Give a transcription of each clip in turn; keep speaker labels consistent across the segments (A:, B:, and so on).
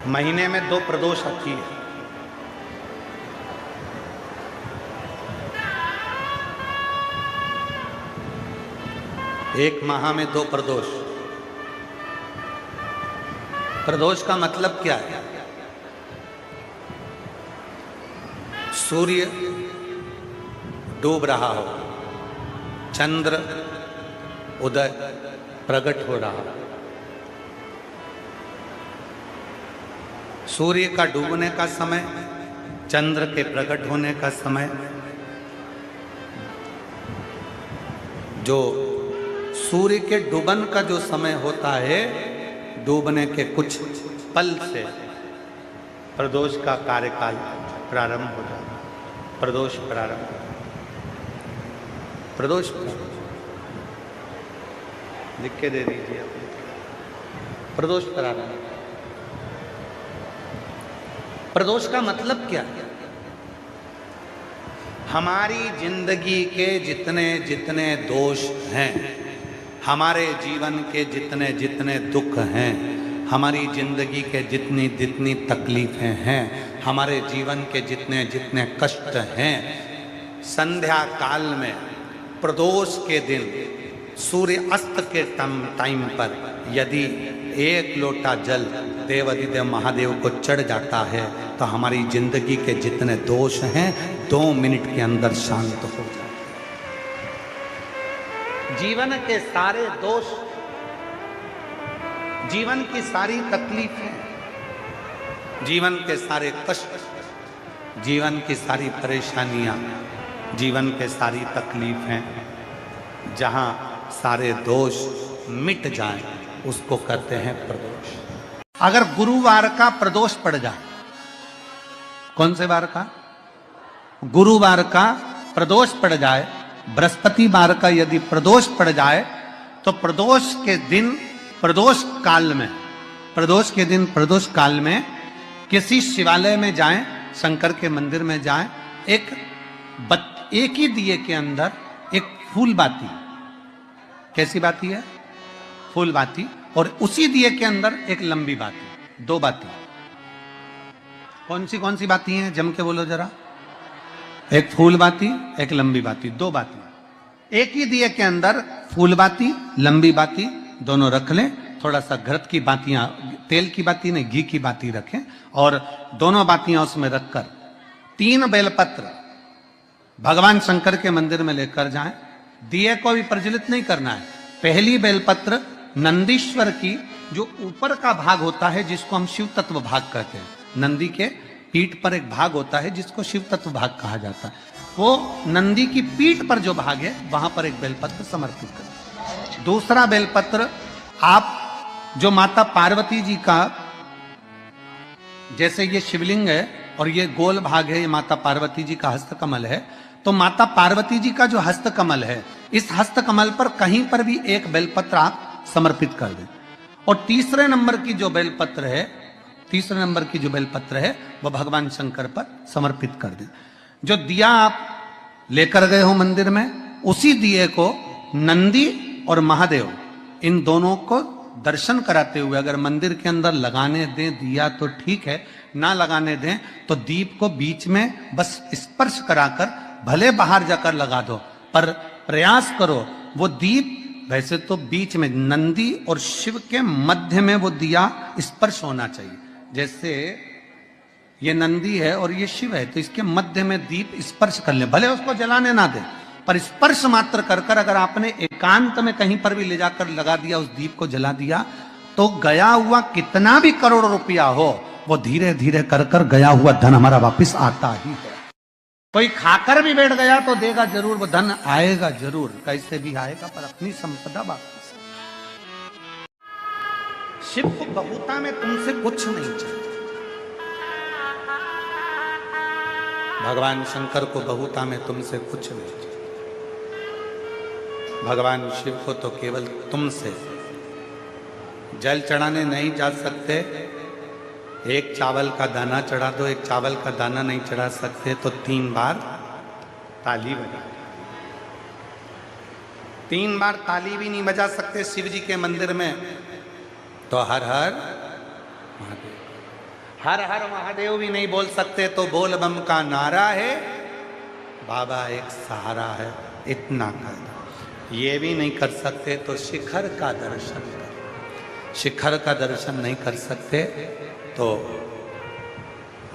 A: महीने में 2 प्रदोष आती है। एक माह में 2 प्रदोष। प्रदोष का मतलब क्या है? सूर्य डूब रहा हो, चंद्र उदय प्रकट हो रहा हो। सूर्य का डूबने का समय, चंद्र के प्रकट होने का समय, जो सूर्य के डूबन का जो समय होता है, डूबने के कुछ पल से प्रदोष का कार्यकाल प्रारंभ हो जाता है। प्रदोष प्रारंभ, प्रदोष लिख के दे दीजिए। प्रदोष प्रारंभ। प्रदोष का मतलब क्या है? हमारी जिंदगी के जितने जितने दोष हैं, हमारे जीवन के जितने जितने दुख हैं, हमारी जिंदगी के जितनी जितनी तकलीफें हैं, हमारे जीवन के जितने जितने कष्ट हैं, संध्या काल में प्रदोष के दिन सूर्य अस्त के टाइम पर यदि 1 लोटा जल देवाधिदेव महादेव को चढ़ जाता है तो हमारी जिंदगी के जितने दोष हैं 2 मिनट के अंदर शांत हो जाते हैं। जीवन के सारे दोष, जीवन की सारी तकलीफें, जीवन के सारे कष्ट, जीवन की सारी परेशानियां, जीवन के सारी तकलीफें, जहां सारे दोष मिट जाएं उसको कहते हैं प्रदोष। अगर गुरुवार का प्रदोष पड़ जाए, कौन से वार का? गुरुवार का प्रदोष पड़ जाए, बृहस्पतिवार का यदि प्रदोष पड़ जाए तो प्रदोष के दिन, प्रदोष काल में, प्रदोष के दिन, प्रदोष काल में किसी शिवालय में जाएं, शंकर के मंदिर में जाएं, एक ही दिए के अंदर एक फूल बाती, कैसी बाती है? फूल बाती, और उसी दिए के अंदर एक लंबी बाती, 2 बाती। कौन सी बाती हैं? जम के बोलो जरा। एक फूल बाती, एक लंबी बाती, 2 बाती। एक ही दिए के अंदर फूल बाती, लंबी बाती दोनों रख लें। थोड़ा सा घृत की बातियां, तेल की बाती नहीं, घी की बाती रखें, और दोनों बातियां उसमें रखकर 3 बेलपत्र भगवान शंकर के मंदिर में लेकर जाएं। दिए को भी प्रज्वलित नहीं करना है। पहली बेलपत्र नंदीश्वर की जो ऊपर का भाग होता है, जिसको हम शिव तत्व भाग कहते हैं, नंदी के पीठ पर एक भाग होता है जिसको शिव तत्व भाग कहा जाता है, वो नंदी की पीठ पर जो भाग है वहां पर एक बेलपत्र समर्पित करें। दूसरा बेलपत्र आप जो माता पार्वती जी का, जैसे ये शिवलिंग है और ये गोल भाग है, ये माता पार्वती जी का हस्तकमल है, तो माता पार्वती जी का जो हस्तकमल है, इस हस्तकमल पर कहीं पर भी एक बेलपत्र आप समर्पित कर दें। और तीसरे नंबर की जो बेलपत्र है, तीसरे नंबर की जो बेलपत्र है वो भगवान शंकर पर समर्पित कर दें। जो दिया आप लेकर गए हो मंदिर में, उसी दिए को नंदी और महादेव, इन दोनों को दर्शन कराते हुए अगर मंदिर के अंदर लगाने दें दिया तो ठीक है, ना लगाने दें तो दीप को बीच में बस स्पर्श कराकर भले बाहर जाकर लगा दो, पर प्रयास करो वो दीप, वैसे तो बीच में नंदी और शिव के मध्य में वो दिया स्पर्श होना चाहिए। जैसे ये नंदी है और ये शिव है, तो इसके मध्य में दीप स्पर्श कर ले, भले उसको जलाने ना दे, पर स्पर्श मात्र कर कर अगर आपने एकांत में कहीं पर भी ले जाकर लगा दिया, उस दीप को जला दिया, तो गया हुआ कितना भी करोड़ रुपया हो, वो धीरे धीरे कर कर गया हुआ धन हमारा वापिस आता ही है। कोई खाकर भी बैठ गया तो देगा जरूर, वो धन आएगा जरूर, कैसे भी आएगा, पर अपनी संपदा वापिस। शिव को बहुता में तुमसे कुछ नहीं चाहिए, भगवान शंकर को बहुता में तुमसे कुछ नहीं चाहिए। भगवान शिव को तो केवल तुमसे, जल चढ़ाने नहीं जा सकते, एक चावल का दाना चढ़ा दो, एक चावल का दाना नहीं चढ़ा सकते तो 3 बार ताली बजा, 3 बार ताली भी नहीं बजा सकते शिव जी के मंदिर में, तो हर हर महादेव। हर हर महादेव भी नहीं बोल सकते तो बोल बम का नारा है, बाबा एक सहारा है, इतना कर। ये भी नहीं कर सकते तो शिखर का दर्शन कर। शिखर का दर्शन नहीं कर सकते तो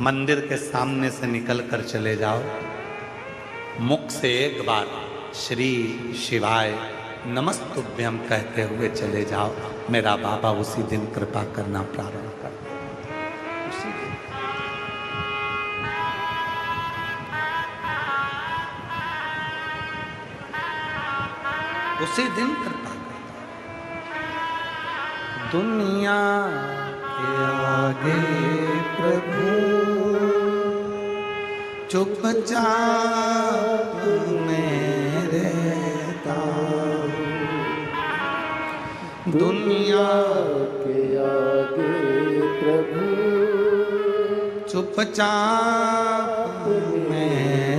A: मंदिर के सामने से निकल कर चले जाओ, मुख से एक बार श्री शिवाय नमस्तुभ्यम कहते हुए चले जाओ। मेरा बाबा उसी दिन कृपा करना प्रारंभ कर दे। उसी दिन कृपा कर। दुनिया के आगे प्रभु चुपचाप में रहता, दुनिया
B: के आगे प्रभु
A: चुपचाप में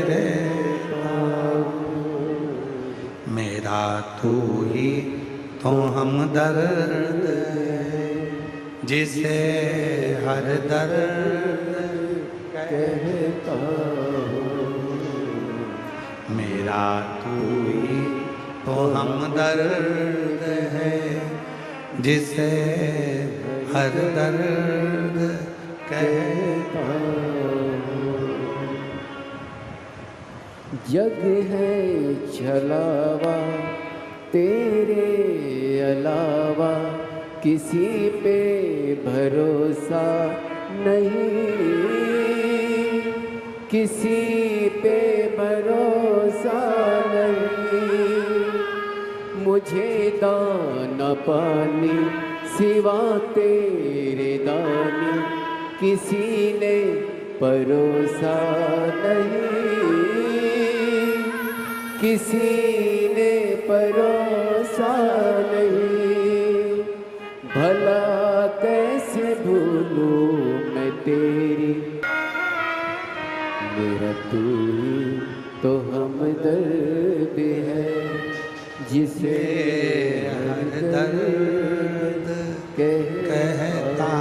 A: रहता। मेरा तू ही तो हमदर्द जिसे हर दर्द
B: कहता हूँ।
A: मेरा तू ही तो हमदर्द है जिसे हर दर्द कहता हूँ।
B: जग है छलावा तेरे अलावा, किसी पे भरोसा नहीं, किसी पे भरोसा नहीं। मुझे दाना पानी सिवा तेरे दानी किसी ने परोसा नहीं, किसी ने परोसा नहीं। भला कैसे भूलूं मैं तेरी, मेरा तू ही तो हमदर्द है जिसे
A: हर दर्द कहता।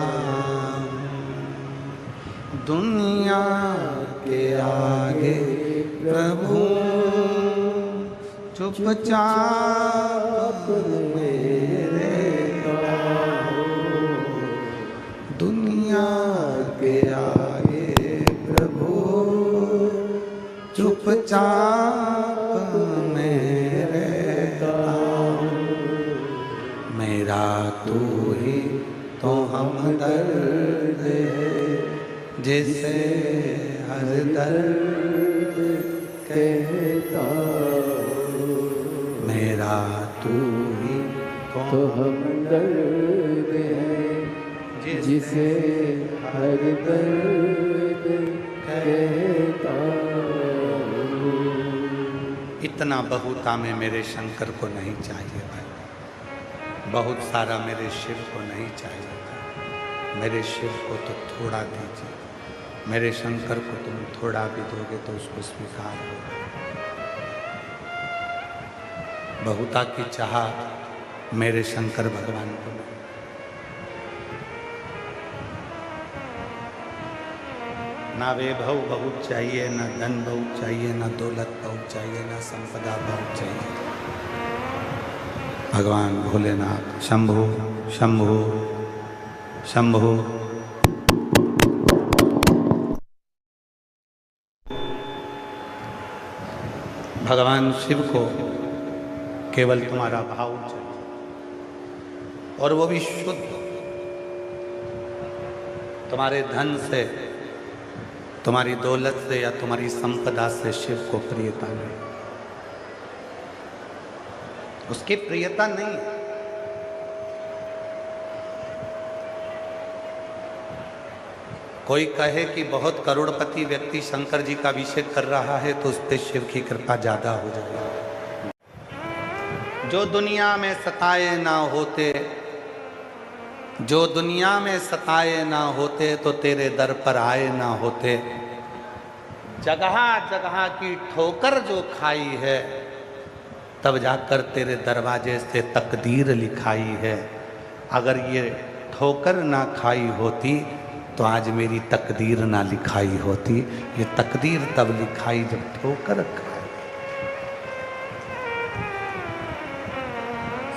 A: दुनिया के आगे प्रभु चुपचाप में रहता। दुनिया के आगे प्रभु चुपचाप में रहता। मेरा तू ही तो हमदर्द है जिसे हर दर्द
B: कहता हूँ।
A: मेरा तू ही
B: तो हमदर्द है जिसे हर दर्द कहता हूँ।
A: इतना बहुता में मेरे शंकर को नहीं चाहिए भाई, बहुत सारा मेरे शिव को नहीं चाहिए था। मेरे शिव को तो थोड़ा दीजिए, मेरे शंकर को तुम थोड़ा भी दोगे तो उसको स्वीकार होगा। बहुता की चाह मेरे शंकर भगवान को नहीं। ना वैभव बहुत चाहिए, ना धन बहुत चाहिए, ना दौलत बहुत चाहिए, ना संपदा बहुत चाहिए। भगवान भोलेनाथ शंभु शंभु शंभु। भगवान शिव को केवल तुम्हारा भाव चाहिए, और वो भी शुद्ध। तुम्हारे धन से, तुम्हारी दौलत से या तुम्हारी संपदा से शिव को प्रियता नहीं, उसकी प्रियता नहीं है। कोई कहे कि बहुत करोड़पति व्यक्ति शंकर जी का अभिषेक कर रहा है तो उस पर शिव की कृपा ज्यादा हो जाएगी। जो दुनिया में सताए ना होते, जो दुनिया में सताए ना होते तो तेरे दर पर आए ना होते। जगह जगह की ठोकर जो खाई है तब जाकर तेरे दरवाजे से तकदीर लिखाई है। अगर ये ठोकर ना खाई होती तो आज मेरी तकदीर ना लिखाई होती। ये तकदीर तब लिखाई जब ठोकर खाई।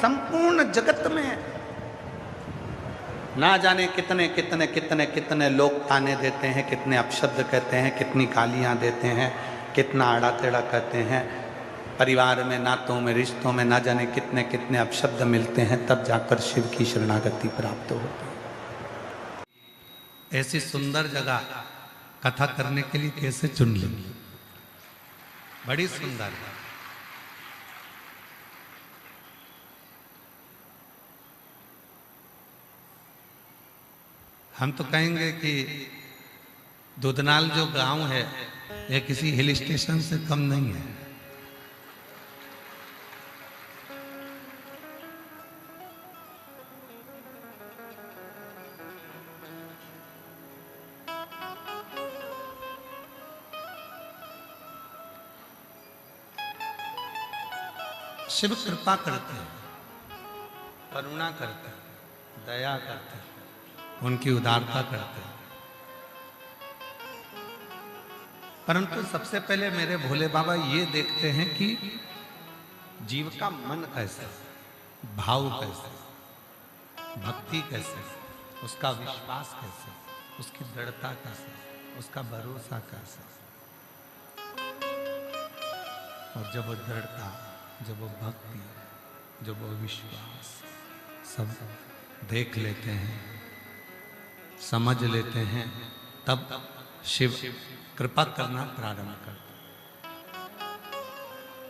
A: संपूर्ण जगत में ना जाने कितने कितने कितने कितने लोग ताने देते हैं, कितने अपशब्द कहते हैं, कितनी गालियां देते हैं, कितना आड़ा टेढ़ा कहते हैं। परिवार में, नातों में, रिश्तों में ना जाने कितने कितने अपशब्द मिलते हैं, तब जाकर शिव की शरणागति प्राप्त होती है। ऐसी सुंदर जगह कथा करने के लिए कैसे चुन ली, बड़ी सुंदर है। हम तो कहेंगे कि दुधनाल जो गांव है ये किसी हिल स्टेशन से कम नहीं है। शिव कृपा करते हैं, करुणा करते हैं, दया करते हैं, उनकी उदारता करते हैं। परंतु सबसे पहले मेरे भोले बाबा ये देखते हैं कि जीव का मन कैसे, भाव कैसे, भक्ति कैसे, उसका विश्वास कैसे, उसकी दृढ़ता कैसे, उसका भरोसा कैसे। और जब वो दृढ़ता, जब वो भक्ति, जब वो विश्वास सब देख लेते हैं, समझ लेते हैं, तब शिव कृपा करना प्रारंभ करते हैं।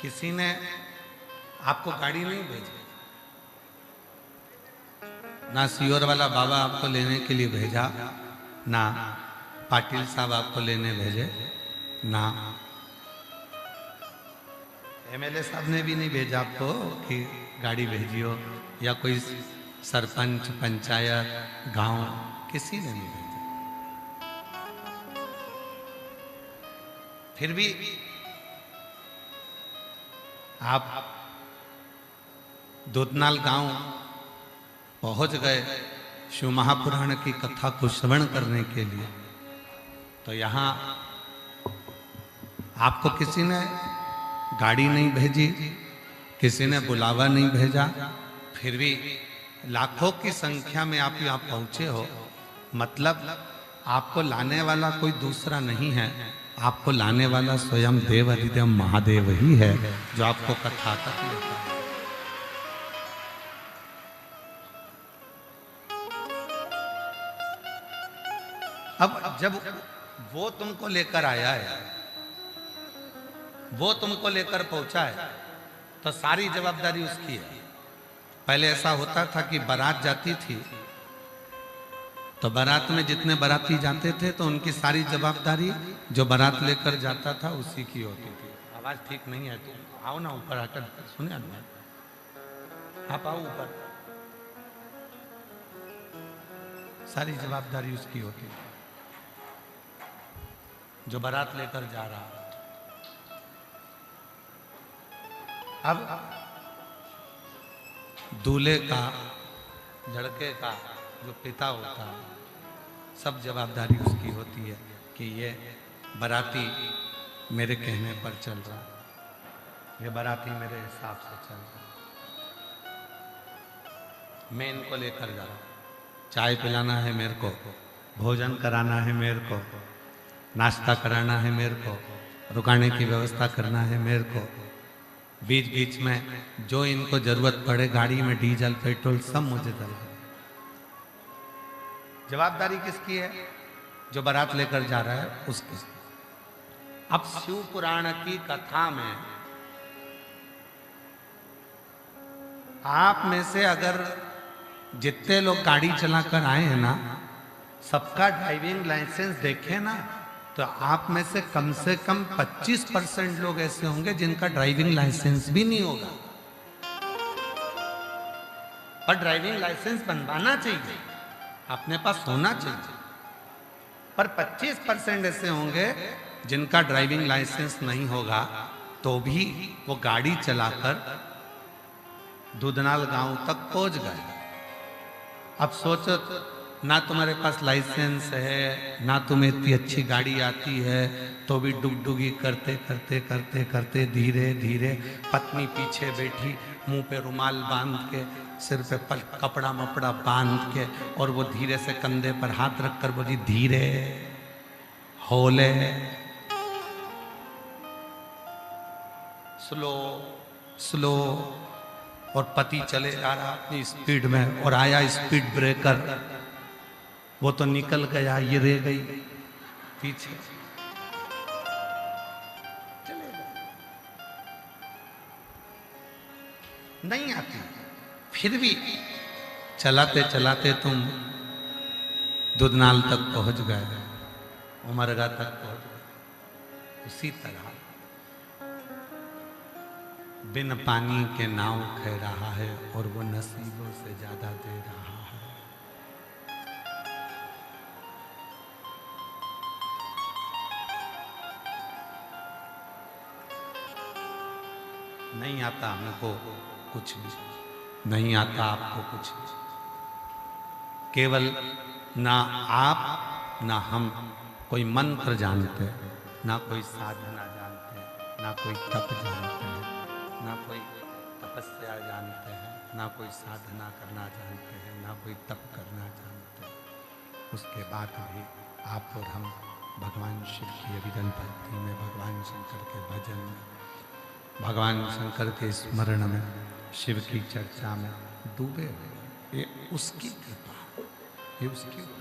A: किसी ने आपको गाड़ी नहीं भेजी, ना सियोर वाला बाबा आपको लेने के लिए भेजा, ना पाटिल साहब आपको लेने भेजे, ना एमएलए साहब ने भी नहीं भेजा आपको कि गाड़ी भेजियो, या कोई सरपंच, पंचायत, गांव, किसी ने नहीं भेजा। फिर भी आप दूधनाल गांव पहुंच गए शिव महापुराण की कथा को श्रवण करने के लिए, तो यहां आपको किसी ने गाड़ी नहीं भेजी, किसी ने बुलावा नहीं भेजा, फिर भी लाखों की संख्या में आप यहाँ पहुंचे हो। मतलब आपको लाने वाला कोई दूसरा नहीं है, आपको लाने वाला स्वयं देव अधिदेव महादेव ही है, जो आपको कथा तक लेता है। अब जब वो तुमको लेकर आया है, वो तुमको लेकर पहुंचा है, तो सारी जवाबदारी उसकी है। पहले ऐसा होता था कि बारात जाती थी, तो बारात में जितने बाराती जाते थे तो उनकी सारी जवाबदारी जो बारात लेकर जाता था उसी की होती थी। आवाज ठीक नहीं है, तो आओ ना ऊपर आकर सुने ना, आप आओ ऊपर। सारी जवाबदारी उसकी होती थी जो बारात लेकर जा रहा। अब दूल्हे का, लड़के का जो पिता होता है, सब जवाबदारी उसकी होती है कि ये बाराती मेरे कहने पर चल रहा है, ये बाराती मेरे हिसाब से चल रहा है, मैं इनको लेकर जा रहा हूँ। चाय पिलाना है मेरे को, भोजन कराना है मेरे को, नाश्ता कराना है मेरे को, रुकाने की व्यवस्था करना है मेरे को, बीच बीच में जो इनको जरूरत पड़े गाड़ी में डीजल पेट्रोल सब मुझे देना। जवाबदारी किसकी है? जो बारात लेकर जा रहा है उसकी। अब शिव पुराण की कथा में आप में से अगर जितने लोग गाड़ी चलाकर आए हैं ना, सबका ड्राइविंग लाइसेंस देखें ना, तो आप में से कम 25% लोग ऐसे होंगे जिनका ड्राइविंग लाइसेंस भी नहीं होगा। और ड्राइविंग लाइसेंस बनवाना चाहिए, अपने पास होना चाहिए, पर 25% ऐसे होंगे जिनका ड्राइविंग लाइसेंस नहीं होगा, तो भी वो गाड़ी चलाकर दूधनाल गांव तक पहुंच गए। अब सोचो, ना तुम्हारे पास लाइसेंस है, ना तुम्हें इतनी अच्छी गाड़ी आती है, तो भी डुगडुगी करते करते करते करते धीरे धीरे पत्नी पीछे बैठी, मुंह पे रुमाल बांध के, सिर पे कपड़ा मपड़ा बांध के, और वो धीरे से कंधे पर हाथ रखकर बोली, धीरे हौले, स्लो स्लो। और पति चले जा रहा अपनी स्पीड में, और आया स्पीड ब्रेकर, वो तो निकल गया, ये रह गई पीछे। नहीं आती, फिर भी चलाते चलाते तुम दुधनाल तक पहुंच गए, उमरगा तक पहुंच गए। उसी तरह बिन पानी के नाव कह रहा है, और वो नसीबों से ज्यादा दे रहा है। नहीं आता हमको कुछ भी, नहीं आता आपको कुछ भी। केवल ना आप ना हम कोई मंत्र जानते, ना कोई साधना जानते, ना कोई तप जानते हैं, ना कोई तपस्या जानते हैं, ना कोई साधना करना जानते हैं, ना कोई तप करना जानते हैं। उसके बाद भी आप और हम भगवान शिव की अविरल भक्ति में, भगवान शंकर के भजन में, भगवान शंकर के स्मरण में, शिव की चर्चा में डूबे हुए। ये उसकी कृपा, ये उसकी।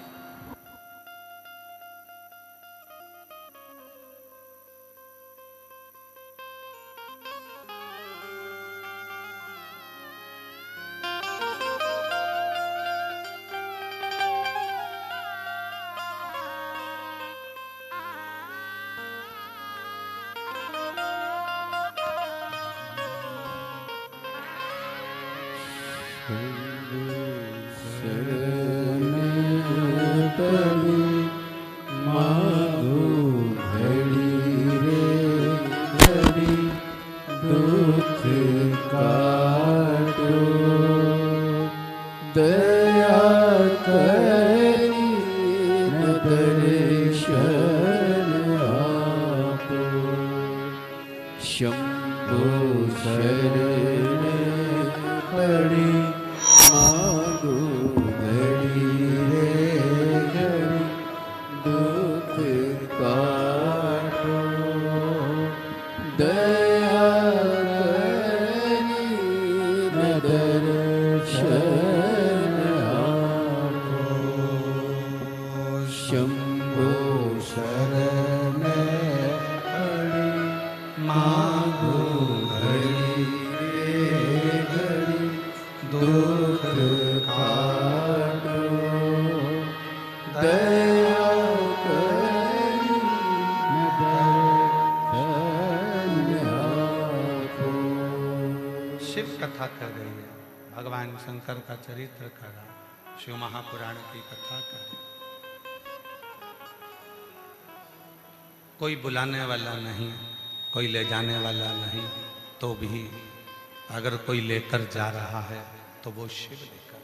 A: शंकर का चरित्र करा, शिव महापुराण की कथा करी। कोई बुलाने वाला नहीं, कोई ले जाने वाला नहीं, तो भी अगर कोई लेकर जा रहा है तो वो शिव लेकर।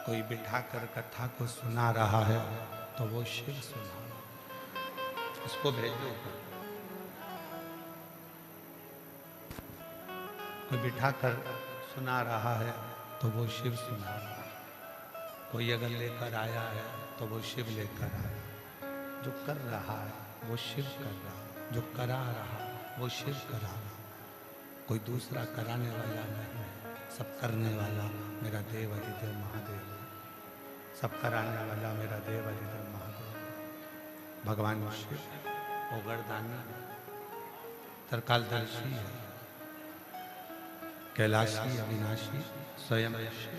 A: कोई बिठाकर कथा को सुना रहा है तो वो शिव सुना, उसको भेजो। कोई बिठाकर सुना रहा है तो वो शिव सुना रहा है। कोई अगर लेकर आया है तो वो शिव लेकर आया। जो कर रहा है वो शिव कर रहा है, जो करा रहा वो शिव करा रहा। कोई दूसरा कराने वाला नहीं है, सब करने वाला मेरा देव अधिदेव महादेव, सब कराने वाला मेरा देव अधिदेव महादेव। भगवान शिव ओगरदानी तरकालदर्शी है, कैलाशी अविनाशी स्वयं शिव,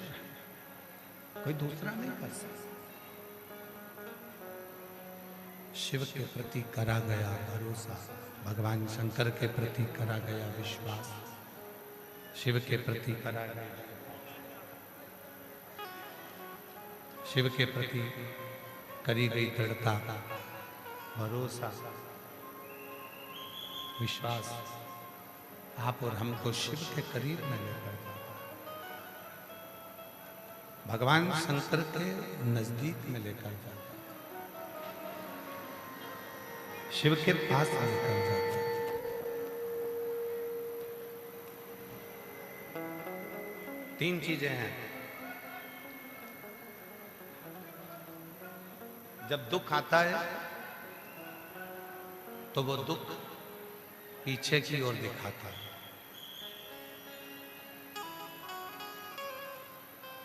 A: कोई दूसरा नहीं कर सकता। शिव के प्रति करा गया भरोसा, भगवान शंकर के प्रति करा गया विश्वास, शिव के प्रति करा गया, शिव के प्रति करी गई दृढ़ता, भरोसा, विश्वास आप और हमको शिव के करीब में लेकर जाता। भगवान शंकर के नजदीक में लेकर जाता, शिव के पास लेकर जाता। तीन चीजें हैं। जब दुख आता है तो वो दुख पीछे की ओर दिखाता है।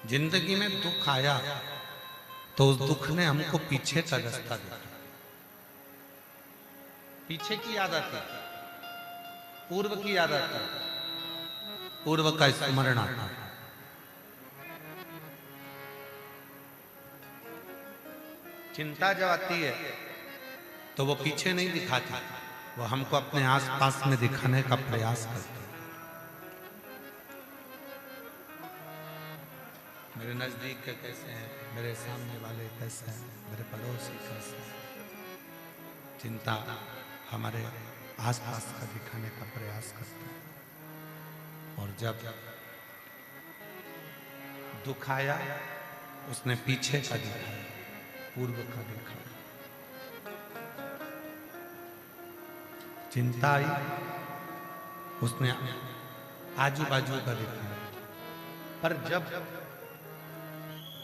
A: जिंदगी में दुख आया तो उस दुख ने हमको पीछे का रास्ता दिखाया। पीछे की याद आती, पूर्व की याद आती, पूर्व का स्मरण आता। चिंता जब आती है तो वो पीछे नहीं दिखाती, वो हमको अपने आसपास में दिखाने का प्रयास करती है। मेरे नजदीक के कैसे हैं, मेरे सामने वाले कैसे हैं, मेरे पड़ोसी कैसे हैं। चिंता हमारे आसपास का दिखाने का प्रयास करती है। और जब दुख आया उसने पीछे का दिखाया, पूर्व का दिखाया। चिंता आई उसने आजू बाजू का दिखाया। पर जब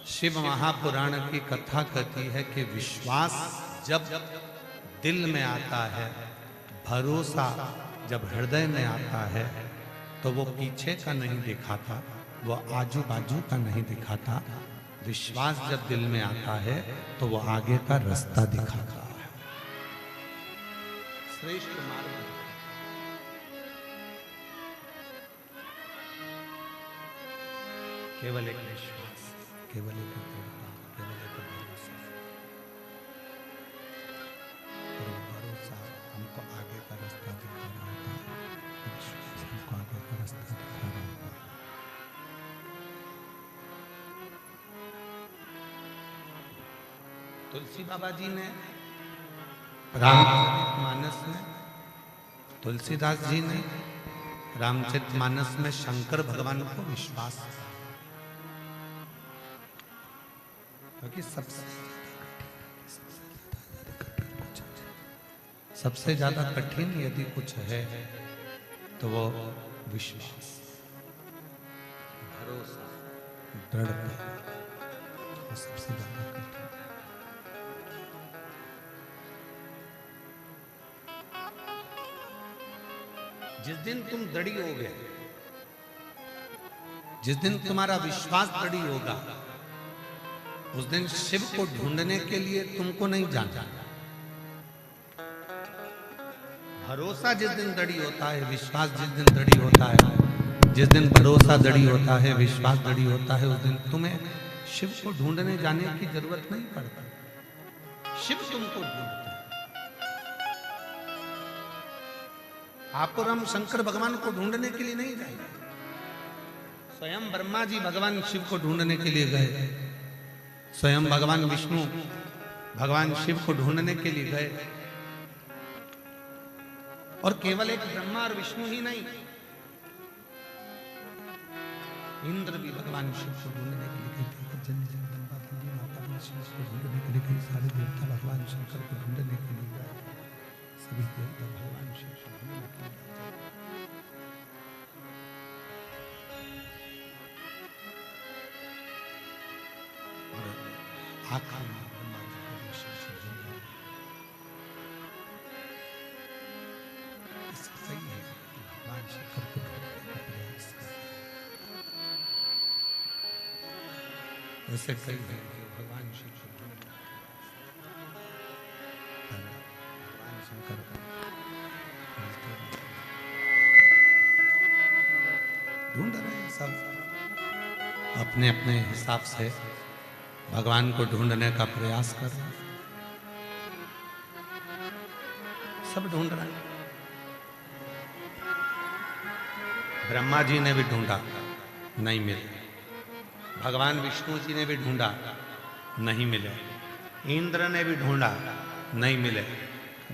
A: शिव महापुराण की कथा कहती है कि विश्वास जब दिल में आता है, भरोसा जब हृदय में आता है, तो वो पीछे का नहीं दिखाता, वो आजू बाजू का नहीं दिखाता। विश्वास जब दिल में आता है तो वो आगे का रास्ता दिखाता है। श्रेष्ठ मार्ग। केवल एक विश्वास, केवल एक दृढ़ता, केवल एक भरोसा। और वो भरोसा हमको आगे का रास्ता दिखा रहा होता है। विश्वास हमको आगे का रास्ता दिखा रहा होता है। तुलसी बाबा जी ने रामचरितमानस में, तुलसीदास जी ने रामचरितमानस में शंकर भगवान को विश्वास, क्योंकि सबसे ज्यादा कठिन यदि कुछ है तो वो विश्वास, भरोसा, दृढ़ता, वो सबसे ज्यादा कठिन। जिस दिन तुम दृढ़ हो गए, जिस दिन तुम्हारा विश्वास दृढ़ होगा, उस दिन शिव को ढूंढने के लिए तुमको नहीं जाना। भरोसा जिस दिन दृढ़ होता है, विश्वास जिस दिन दृढ़ होता है, जिस दिन भरोसा दृढ़ होता है, विश्वास दृढ़ होता है, उस दिन तुम्हें शिव को ढूंढने जाने की जरूरत नहीं पड़ती। शिव तुमको ढूंढता है। आप और हम शंकर भगवान को ढूंढने के लिए नहीं जाएंगे। स्वयं ब्रह्मा जी भगवान शिव को ढूंढने के लिए गए, स्वयं भगवान विष्णु भगवान शिव को ढूंढने के लिए गए। और केवल एक ब्रह्मा और विष्णु ही नहीं, इंद्र भी भगवान शिव को ढूंढने के लिए गए थे। जन जगदम्बा देवी माता शिव को ढूंढने के लिए गए। सारे देवता भगवान शंकर को ढूंढने के लिए गए। सभी देवता भगवान शिव को ढूंढने के लिए गए। आखिर में ब्रह्मा जी को विष्णु से ढूंढा। इससे सही है कि भगवान शंकर को ढूंढने का प्रयास करें। वैसे सही है कि भगवान शिव को ढूंढने, भगवान शंकर को ढूंढ रहे हैं सब अपने अपने हिसाब से, भगवान को ढूंढने का प्रयास कर रहे हैं। सब ढूंढ रहे हैं। ब्रह्मा जी ने भी ढूंढा, नहीं मिले। भगवान विष्णु जी ने भी ढूंढा, नहीं मिले। इंद्र ने भी ढूंढा, नहीं मिले।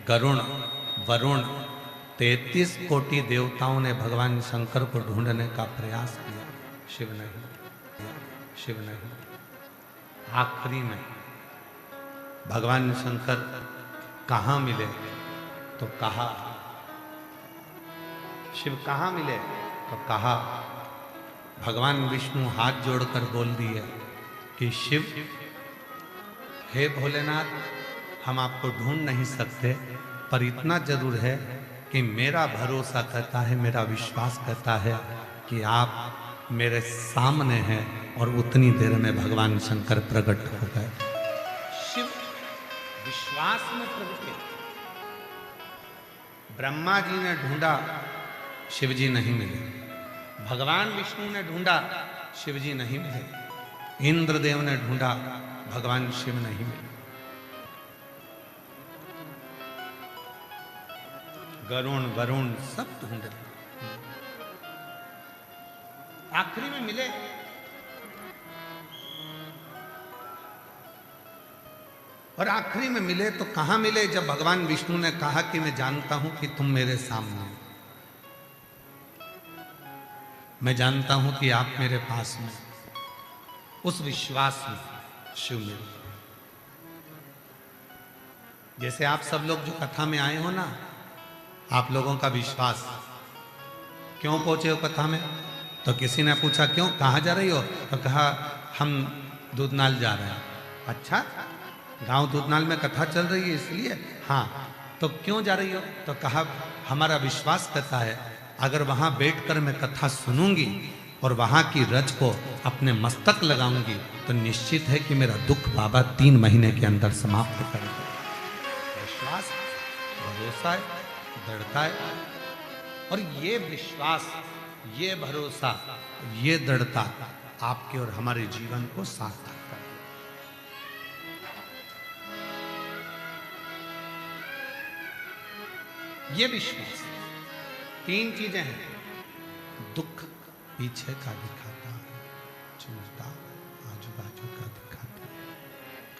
A: गरुण, वरुण, 33 कोटि देवताओं ने भगवान शंकर को ढूंढने का प्रयास किया, शिव नहीं, शिव नहीं। आखिरी में भगवान शंकर कहाँ मिले तो कहा, शिव कहाँ मिले तो कहा, भगवान विष्णु हाथ जोड़कर बोल दिए कि शिव, हे भोलेनाथ, हम आपको ढूंढ नहीं सकते, पर इतना जरूर है कि मेरा भरोसा करता है, मेरा विश्वास करता है कि आप मेरे सामने हैं। और उतनी देर में भगवान शंकर प्रकट हो गए। शिव विश्वास में प्रकटे। ब्रह्मा जी ने ढूंढा, शिव जी नहीं मिले। भगवान विष्णु ने ढूंढा, शिव जी नहीं मिले। इंद्रदेव ने ढूंढा, भगवान शिव नहीं मिले। गरुण वरुण सब ढूंढे, आखिरी में मिले। और आखिरी में मिले तो कहां मिले? जब भगवान विष्णु ने कहा कि मैं जानता हूं कि तुम मेरे सामने हो, मैं जानता हूं कि आप मेरे पास में, उस विश्वास में शिव मिले। जैसे आप सब लोग जो कथा में आए हो ना, आप लोगों का विश्वास, क्यों पहुंचे हो कथा में? तो किसी ने पूछा क्यों, कहाँ जा रही हो? तो कहा हम दूधनाल जा रहे हैं। अच्छा, गांव दूधनाल में कथा चल रही है इसलिए? हाँ। तो क्यों जा रही हो? तो कहा हमारा विश्वास करता है अगर वहां बैठकर मैं कथा सुनूंगी और वहां की रज को अपने मस्तक लगाऊंगी तो निश्चित है कि मेरा दुख बाबा 3 महीने के अंदर समाप्त करेगा। विश्वास, भरोसा है, दृढ़ता है। और ये विश्वास, ये भरोसा, ये दृढ़ता आपके और हमारे जीवन को सार्थक करता है। ये विश्वास, 3 चीजें हैं। दुख पीछे का दिखाता है, चिंता आजू बाजू का दिखाता है,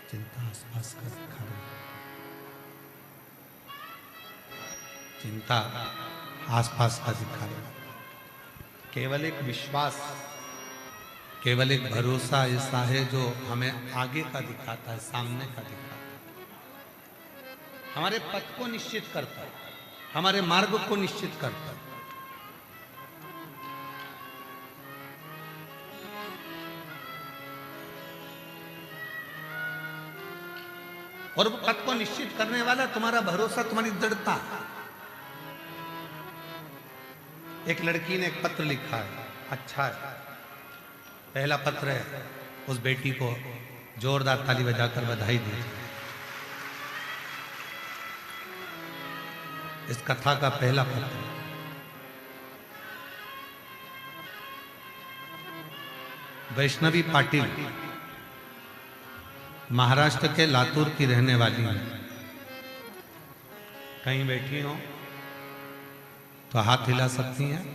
A: चिंता आसपास का दिखा रही है, चिंता आसपास का दिखा रही है। केवल एक विश्वास, केवल एक भरोसा ऐसा है जो हमें आगे का दिखाता है, सामने का दिखाता है, हमारे पथ को निश्चित करता है, हमारे मार्ग को निश्चित करता है। और वो पथ को निश्चित करने वाला तुम्हारा भरोसा, तुम्हारी दृढ़ता। एक लड़की ने एक पत्र लिखा है, अच्छा है, पहला पत्र है, उस बेटी को जोरदार ताली बजाकर बधाई दीजिए। इस कथा का पहला पत्र। वैष्णवी पाटिल महाराष्ट्र के लातूर की रहने वाली हैं। कहीं बैठी हो तो हाथ हिला सकती हैं।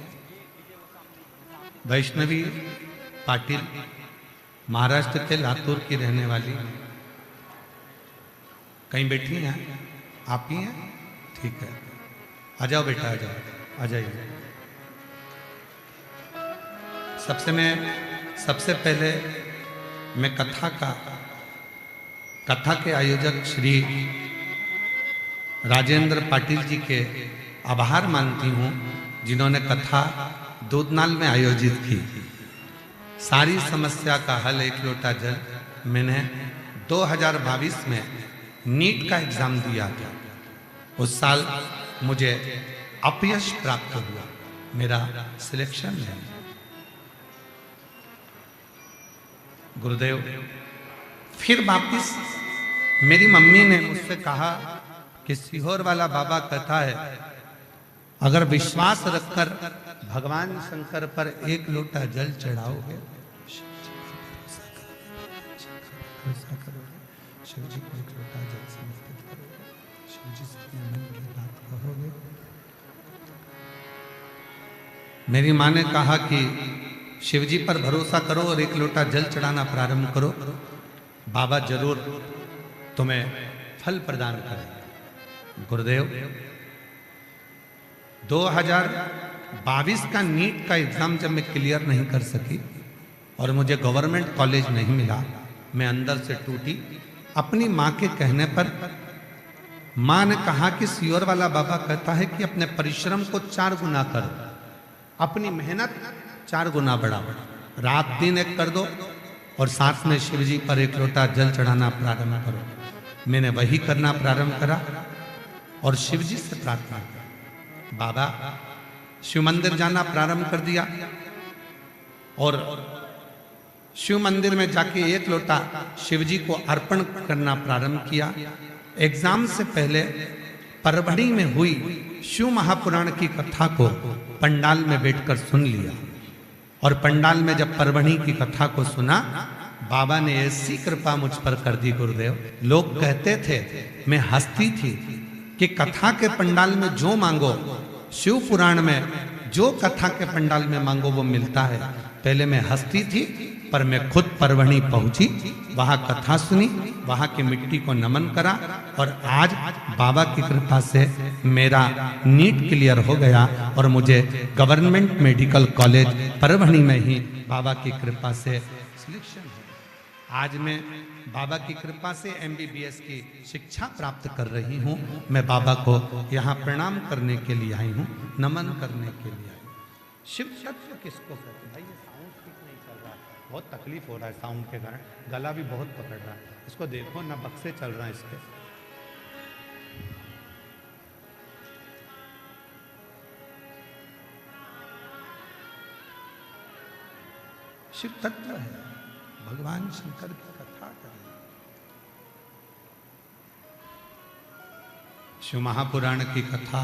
A: वैष्णवी पाटिल महाराष्ट्र के लातूर की रहने वाली, कहीं बैठी हैं? आप ही हैं? ठीक है, आ जाओ बेटा, आ जाओ, आ जाइए। सबसे पहले मैं कथा के आयोजक श्री राजेंद्र पाटिल जी के आभार मानती हूँ, जिन्होंने कथा दूधनाल में आयोजित की। सारी समस्या का हल एक लोटा जल। मैंने 2022 में नीट का एग्जाम दिया था। उस साल मुझे अपयश प्राप्त हुआ, मेरा सिलेक्शन है। गुरुदेव, फिर वापिस मेरी मम्मी ने मुझसे कहा कि सीहोर वाला बाबा कहता है अगर विश्वास रखकर भगवान शंकर पर एक लोटा जल चढ़ाओगे, शिव जी को एक लोटा जल समर्पित करोगे, शिव जी से मन की बात कहोगे। मेरी माँ ने कहा कि शिव जी पर भरोसा करो और एक लोटा जल चढ़ाना प्रारंभ करो, बाबा जरूर तुम्हें फल प्रदान करेंगे। गुरुदेव, 2022 का नीट का एग्जाम जब मैं क्लियर नहीं कर सकी और मुझे गवर्नमेंट कॉलेज नहीं मिला, मैं अंदर से टूटी। अपनी माँ के कहने पर माँ ने कहा कि सियोर वाला बाबा कहता है कि अपने परिश्रम को 4 गुना करो, अपनी मेहनत 4 गुना बढ़ाओ, रात दिन एक कर दो और साथ में शिव जी पर 1 लोटा जल चढ़ाना प्रारंभ करो। मैंने वही करना प्रारंभ करा और शिव जी से प्रार्थना की। बाबा शिव मंदिर जाना प्रारंभ कर दिया और शिव मंदिर में जाके 1 लोटा शिव जी को अर्पण करना प्रारंभ किया। एग्जाम से पहले परभणी में हुई शिव महापुराण की कथा को पंडाल में बैठकर सुन लिया और पंडाल में जब परभणी की कथा को सुना, बाबा ने ऐसी कृपा मुझ पर कर दी गुरुदेव। लोग कहते थे, मैं हंसती थी कि कथा के पंडाल में जो मांगो, शिव पुराण में जो कथा के पंडाल में मांगो वो मिलता है। पहले मैं हंसती थी, पर मैं खुद परभणी पहुंची, वहां कथा सुनी, वहां की मिट्टी को नमन करा और आज बाबा की कृपा से मेरा नीट क्लियर हो गया और मुझे गवर्नमेंट मेडिकल कॉलेज परभणी में ही बाबा की कृपा से सिलेक्शन है। आज मैं बाबा की कृपा से MBBS की शिक्षा प्राप्त कर रही हूँ। मैं बाबा को यहाँ प्रणाम करने के लिए आई हूँ, नमन करने के लिए आई हूँ। शिव तत्व किसको कहते हैं? भाई ये साउंड ठीक नहीं चल रहा, बहुत तकलीफ हो रहा है साउंड के कारण, गला भी बहुत पकड़ रहा है। इसको देखो ना, बक्से चल रहा है इसके। शिव तत्व है, भगवान शंकर की कथा करें। शिव महापुराण की कथा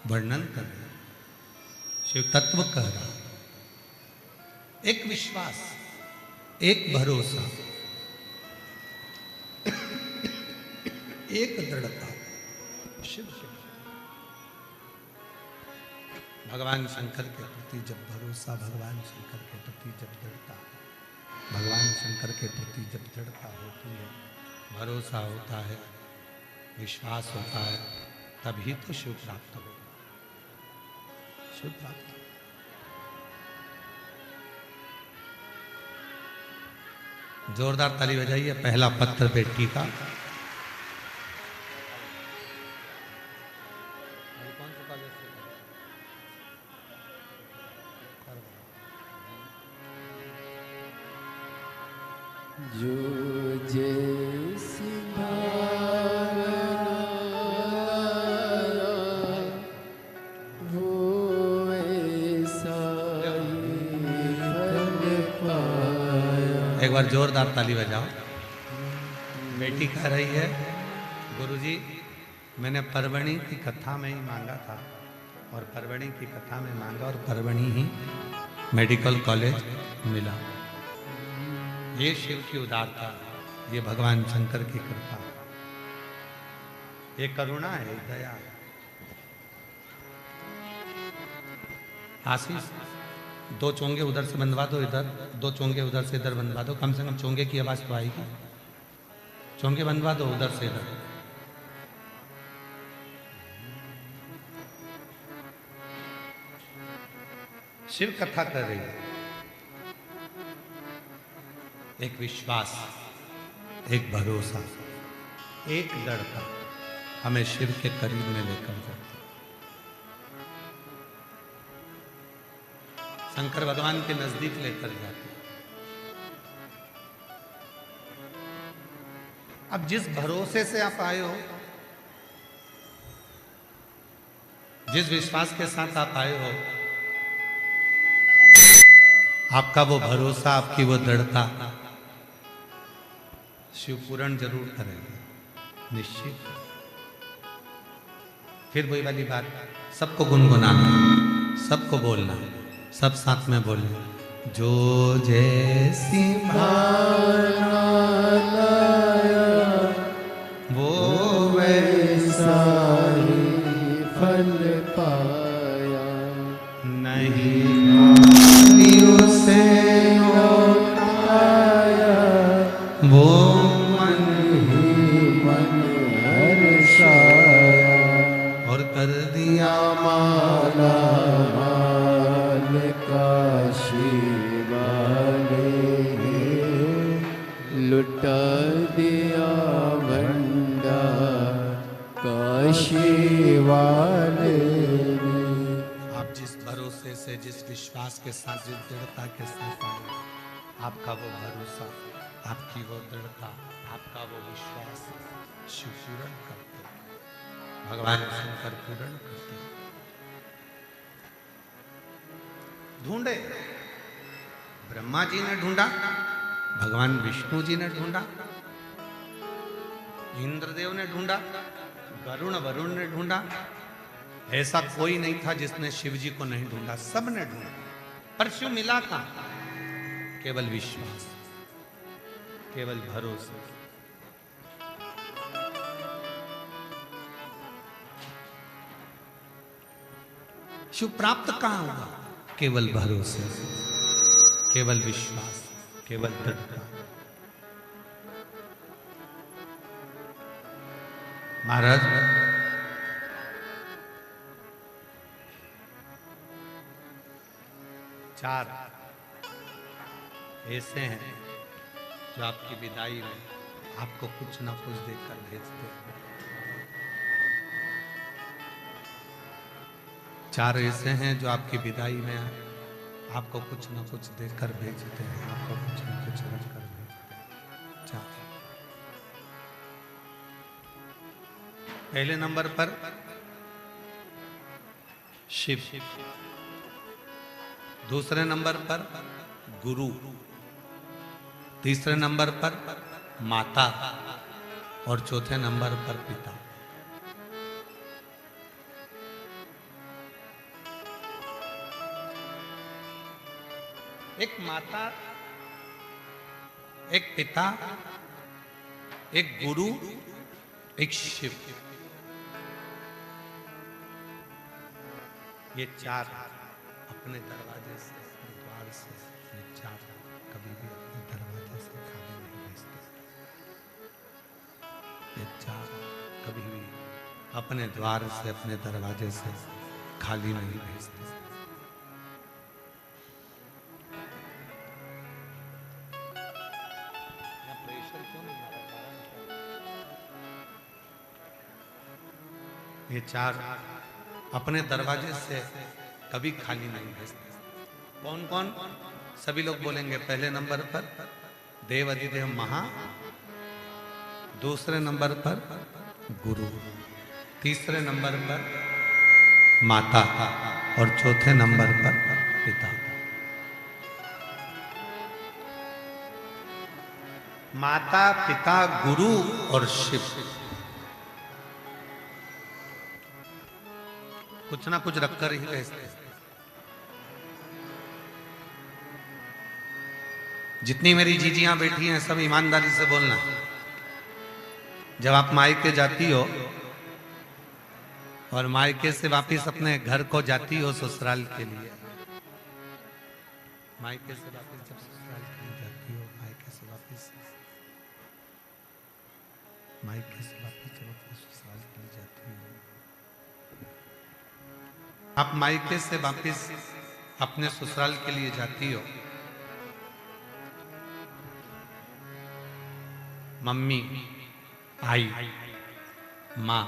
A: वर्णन कर रहे, शिव तत्व कह रहा। एक विश्वास, एक भरोसा, एक दृढ़ता। शिव भगवान शंकर के प्रति जब भरोसा, भगवान शंकर के प्रति जब दृढ़ता, भगवान शंकर के प्रति जब दृढ़ता होती है, भरोसा होता है, विश्वास होता है, तभी तो शिव प्राप्त होगा। शिव प्राप्त। जोरदार ताली बजाइए। पहला पत्थर पे टीका।
B: जो जैसी भावना वो ऐसा ही फल पाया।
A: एक बार जोरदार ताली बजाओ। बेटी कह रही है, गुरुजी मैंने परभणी की कथा में ही मांगा था और परभणी की कथा में मांगा और परभणी ही मेडिकल कॉलेज मिला। ये शिव की उदारता, ये भगवान शंकर की कृपा, ये करुणा है, दया है। आशीष 2 चोंगे उधर से बंधवा दो, इधर 2 चोंगे उधर से इधर बंधवा दो। कम से कम चोंगे की आवाज तो आएगी। चोंगे बंधवा दो उधर से इधर। शिव कथा कर रही है। एक विश्वास, एक भरोसा, एक दृढ़ता हमें शिव के करीब में लेकर जाती। शंकर भगवान के नजदीक लेकर जाती। अब जिस भरोसे से आप आए हो, जिस विश्वास के साथ आप आए हो, आपका वो भरोसा, आपकी वो दृढ़ता शिव पूर्ण जरूर करेंगे, निश्चित। फिर वही वाली बात, सबको गुनगुनाना, सबको बोलना, सब साथ में बोलना। जो जैसी भावना वो
B: वैसा ही फल पाया।
A: नहीं
B: से लौटाया वो मन ही मन हर्षाया
A: और कर दिया
B: माला माल काशी वाले लुटा शिवाले
A: आप जिस भरोसे से, जिस विश्वास के साथ, जिस दृढ़ता के साथ आए, आपका वो भरोसा, आपकी वो दृढ़ता, आपका वो विश्वास शिव पूर्ण करते, भगवान शंकर पूर्ण करते। ढूंढे, ब्रह्मा जी ने ढूंढा, भगवान विष्णु जी ने ढूंढा, इंद्रदेव ने ढूंढा, वरुण ने ढूंढा। ऐसा कोई नहीं था जिसने शिव जी को नहीं ढूंढा, सब ने ढूंढा। पर शिव मिला कहां? केवल विश्वास, केवल भरोसा। शिव प्राप्त कहां हुआ? केवल भरोसे, केवल विश्वास, केवल दृढ़ता। महाराज, चार ऐसे हैं जो आपकी विदाई में आपको कुछ ना कुछ देकर भेजते हैं। चार ऐसे हैं जो आपकी विदाई में आपको कुछ ना कुछ देकर भेजते हैं, आपको कुछ ना कुछ रखकर भेजते हैं। चार। पहले नंबर पर शिव, दूसरे नंबर पर गुरु, तीसरे नंबर पर माता और चौथे नंबर पर पिता। एक माता, एक पिता, एक गुरु, एक शिव, ये चार अपने दरवाजे से, द्वार से, ये चार कभी भी अपने दरवाजे से खाली नहीं भेजते। ये चार कभी भी अपने द्वार से, अपने दरवाजे से खाली नहीं भेजते। ये चार अपने दरवाजे से कभी खाली नहीं भेजते। कौन कौन? सभी लोग बोलेंगे। पहले नंबर पर देव अधिदेव महा, दूसरे नंबर पर गुरु, तीसरे नंबर पर माता और चौथे नंबर पर पिता। माता, पिता, गुरु और शिव कुछ ना कुछ रखकर ही भेजते। जितनी मेरी जीजियां बैठी हैं सब ईमानदारी से बोलना। जब आप मायके जाती हो और मायके से वापस अपने घर को जाती हो ससुराल के लिए, मायके से वापस जब ससुराल के लिए जाती हो, मायके से वापस जब अपने ससुराल के लिए जाती हो, आप मायके से वापस अपने ससुराल के लिए जाती हो, मम्मी, आई, माँ,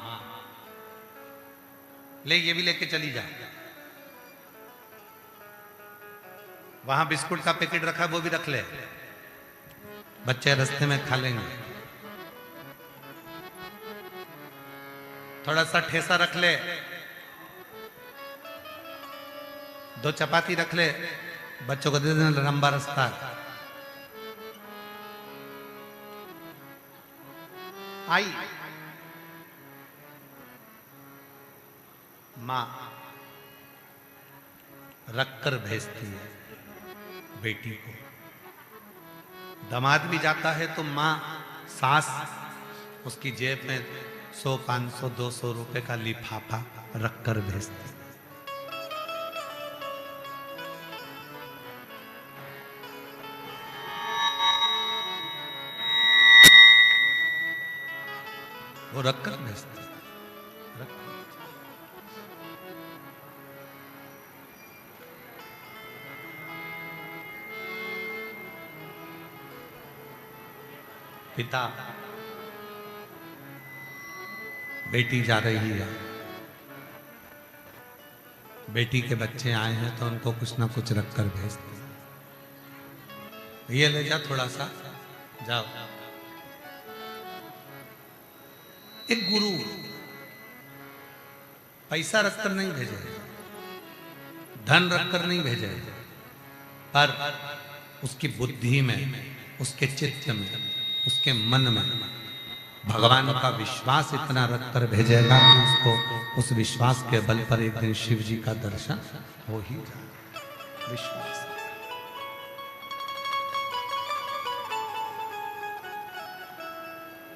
A: ले ये भी लेके चली जा। वहां बिस्कुट का पैकेट रखा, वो भी रख ले, बच्चे रास्ते में खा लेंगे। थोड़ा सा ठेसा रख ले, 2 चपाती रख ले, बच्चों को दे देना, लंबा रास्ता। आई मां रखकर भेजती है बेटी को। दामाद भी जाता है तो मां, सास उसकी जेब में 100, 500, 200 रुपए का लिफाफा रखकर भेजती है। वो रखकर भेजते। पिता बेटी जा रही है, बेटी के बच्चे आए हैं तो उनको कुछ ना कुछ रखकर भेजते हैं। ये ले जा थोड़ा सा, जाओ। एक गुरु पैसा रखकर नहीं भेजे, धन रखकर नहीं भेजे, पर उसकी बुद्धि में, उसके चित्त में, उसके मन में भगवान का विश्वास इतना रखकर भेजेगा कि उसको उस विश्वास के बल पर एक दिन शिव जी का दर्शन हो ही जाए। विश्वास।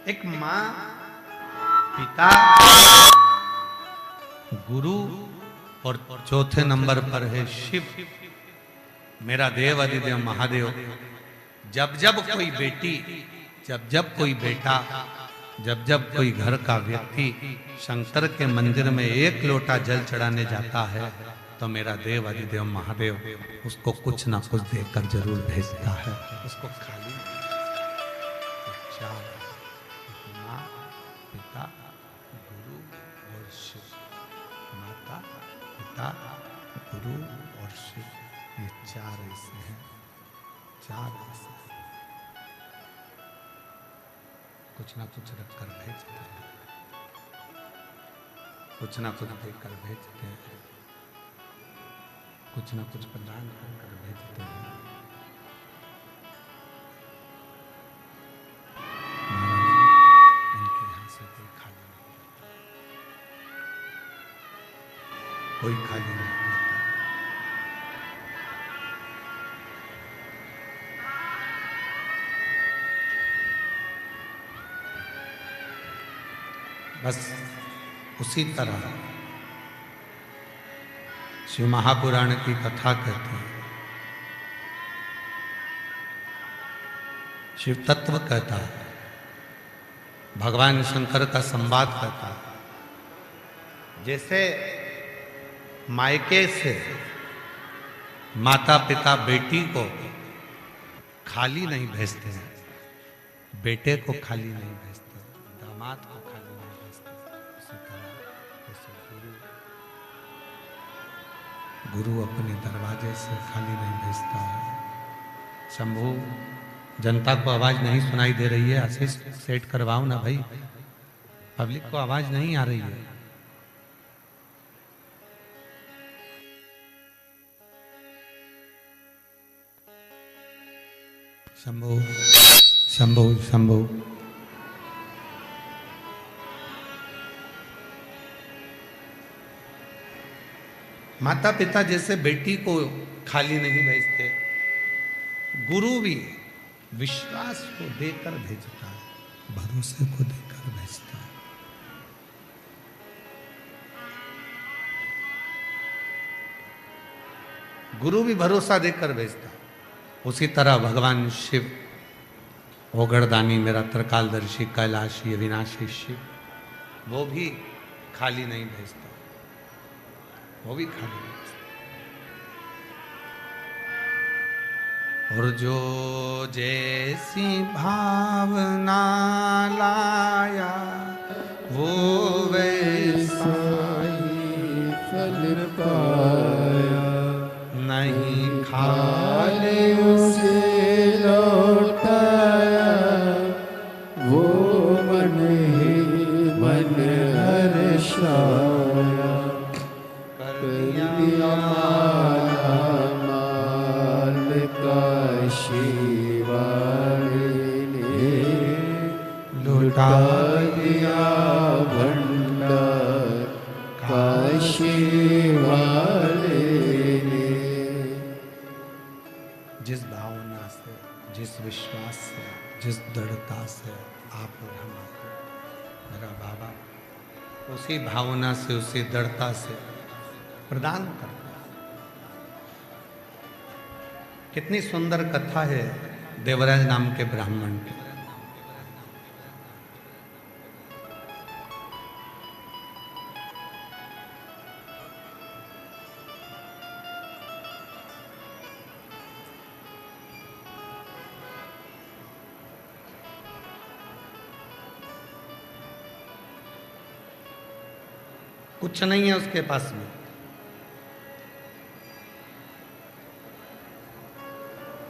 A: एक मां, पिता, गुरु और चौथे नंबर पर है शिव, मेरा देव अधिदेव महादेव। जब जब कोई बेटी, जब जब कोई बेटा, जब जब कोई घर का व्यक्ति शंकर के मंदिर में एक लोटा जल चढ़ाने जाता है तो मेरा देव अधिदेव महादेव उसको कुछ ना कुछ देकर जरूर भेजता है। उसको खाली चार, माँ, पिता, गुरु और शिव। माता, पिता, गुरु और शिव, ये चार ऐसे हैं, चार ऐसे हैं। कुछ ना कुछ रखकर भेजते हैं, कुछ ना कुछ देकर भेजते हैं, कुछ ना कुछ प्रदान कर भेजते हैं। महाराज उनके यहाँ से कोई खाली नहीं, कोई खाली नहीं होता। बस उसी तरह शिव महापुराण की कथा कहती है, शिव तत्व कहता है, भगवान शंकर का संवाद कहता है। जैसे मायके से माता पिता बेटी को खाली नहीं भेजते हैं, बेटे को खाली नहीं भेजते, दामाद को खाली नहीं भेजते, उसी तरह जैसे गुरु अपने दरवाजे से खाली नहीं भेजता है। शंभू, जनता को आवाज नहीं सुनाई दे रही है, आशीष सेट करवाओ ना भाई, पब्लिक को आवाज नहीं आ रही है। शंभू, शंभू, शंभू। माता पिता जैसे बेटी को खाली नहीं भेजते, गुरु भी विश्वास को देकर भेजता है, भरोसे को देकर भेजता है। गुरु भी भरोसा देकर भेजता है। उसी तरह भगवान शिव, ओगड़दानी मेरा त्रिकालदर्शी कैलाशी अविनाशी शिव, वो भी खाली नहीं भेजता, वो भी खाली नहीं भेजता। और जो जैसी भावना लाया वो वैसा
B: ही फल पाया,
A: नहीं
B: खाले उसे लौटाया, वो मन ही मन हर्षाया। कर दिया माल काशी वाले ने, लुटा दिया भंडार काशी वाले ने।
A: जिस भावना से, जिस विश्वास से, जिस दृढ़ता से आप और हम आपको मेरा बाबा उसी भावना से, उसी दृढ़ता से प्रदान करता है। कितनी सुंदर कथा है देवराज नाम के ब्राह्मण की। कुछ नहीं है उसके पास में।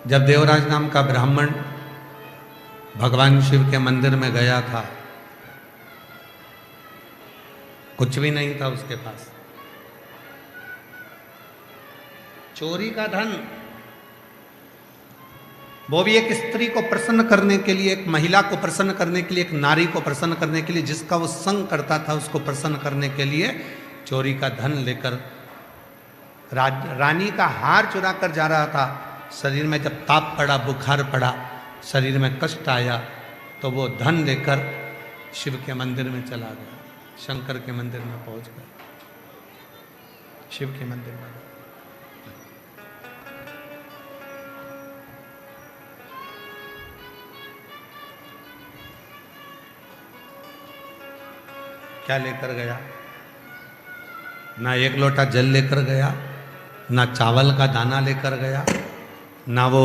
A: जब देवराज नाम का ब्राह्मण भगवान शिव के मंदिर में गया था, कुछ भी नहीं था उसके पास। चोरी का धन, वो भी एक स्त्री को प्रसन्न करने के लिए, एक महिला को प्रसन्न करने के लिए, एक नारी को प्रसन्न करने के लिए, जिसका वो संग करता था उसको प्रसन्न करने के लिए चोरी का धन लेकर रानी का हार चुरा कर जा रहा था। शरीर में जब ताप पड़ा, बुखार पड़ा, शरीर में कष्ट आया, तो वो धन लेकर शिव के मंदिर में चला गया, शंकर के मंदिर में पहुंच गया, शिव के मंदिर में। क्या लेकर गया? ना एक लोटा जल लेकर गया, ना चावल का दाना लेकर गया, ना वो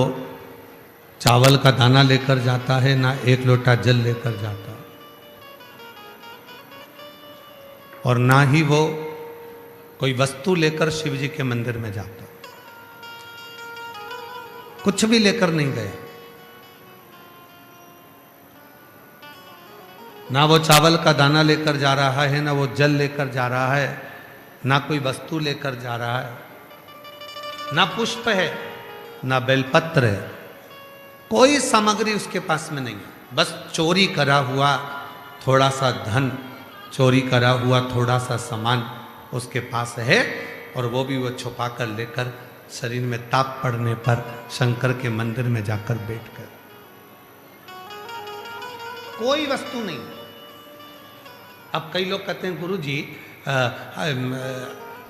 A: चावल का दाना लेकर जाता है, ना एक लोटा जल लेकर जाता, और ना ही वो कोई वस्तु लेकर शिव जी के मंदिर में जाता। कुछ भी लेकर नहीं गया। ना वो चावल का दाना लेकर जा रहा है, ना वो जल लेकर जा रहा है, ना कोई वस्तु लेकर जा रहा है, ना पुष्प है, ना बेलपत्र है, कोई सामग्री उसके पास में नहीं है। बस चोरी करा हुआ थोड़ा सा धन, चोरी करा हुआ थोड़ा सा सामान उसके पास है, और वो भी वो छुपा कर लेकर शरीर में ताप पड़ने पर शंकर के मंदिर में जाकर बैठ कर, कोई वस्तु नहीं। अब कई लोग कहते हैं गुरु जी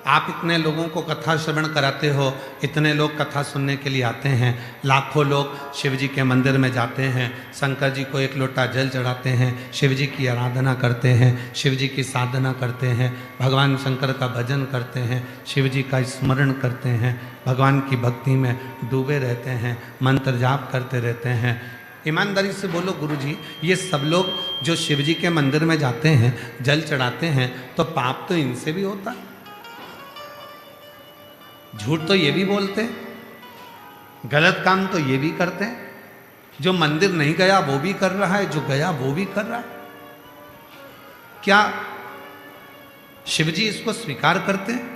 A: आप इतने लोगों को कथा श्रवण कराते हो, इतने लोग कथा सुनने के लिए आते हैं, लाखों लोग शिव जी के मंदिर में जाते हैं, शंकर जी को एक लोटा जल चढ़ाते हैं, शिव जी की आराधना करते हैं, शिव जी की साधना करते हैं, भगवान शंकर का भजन करते हैं, शिव जी का स्मरण करते हैं, भगवान की भक्ति में डूबे रहते हैं, मंत्र जाप करते रहते हैं। ईमानदारी से बोलो गुरु जी, ये सब लोग जो शिव जी के मंदिर में जाते हैं, जल चढ़ाते हैं, तो पाप तो इनसे भी होता है। झूठ तो ये भी बोलते हैं, गलत काम तो ये भी करते हैं। जो मंदिर नहीं गया वो भी कर रहा है, जो गया वो भी कर रहा है। क्या शिव जी इसको स्वीकार करते हैं?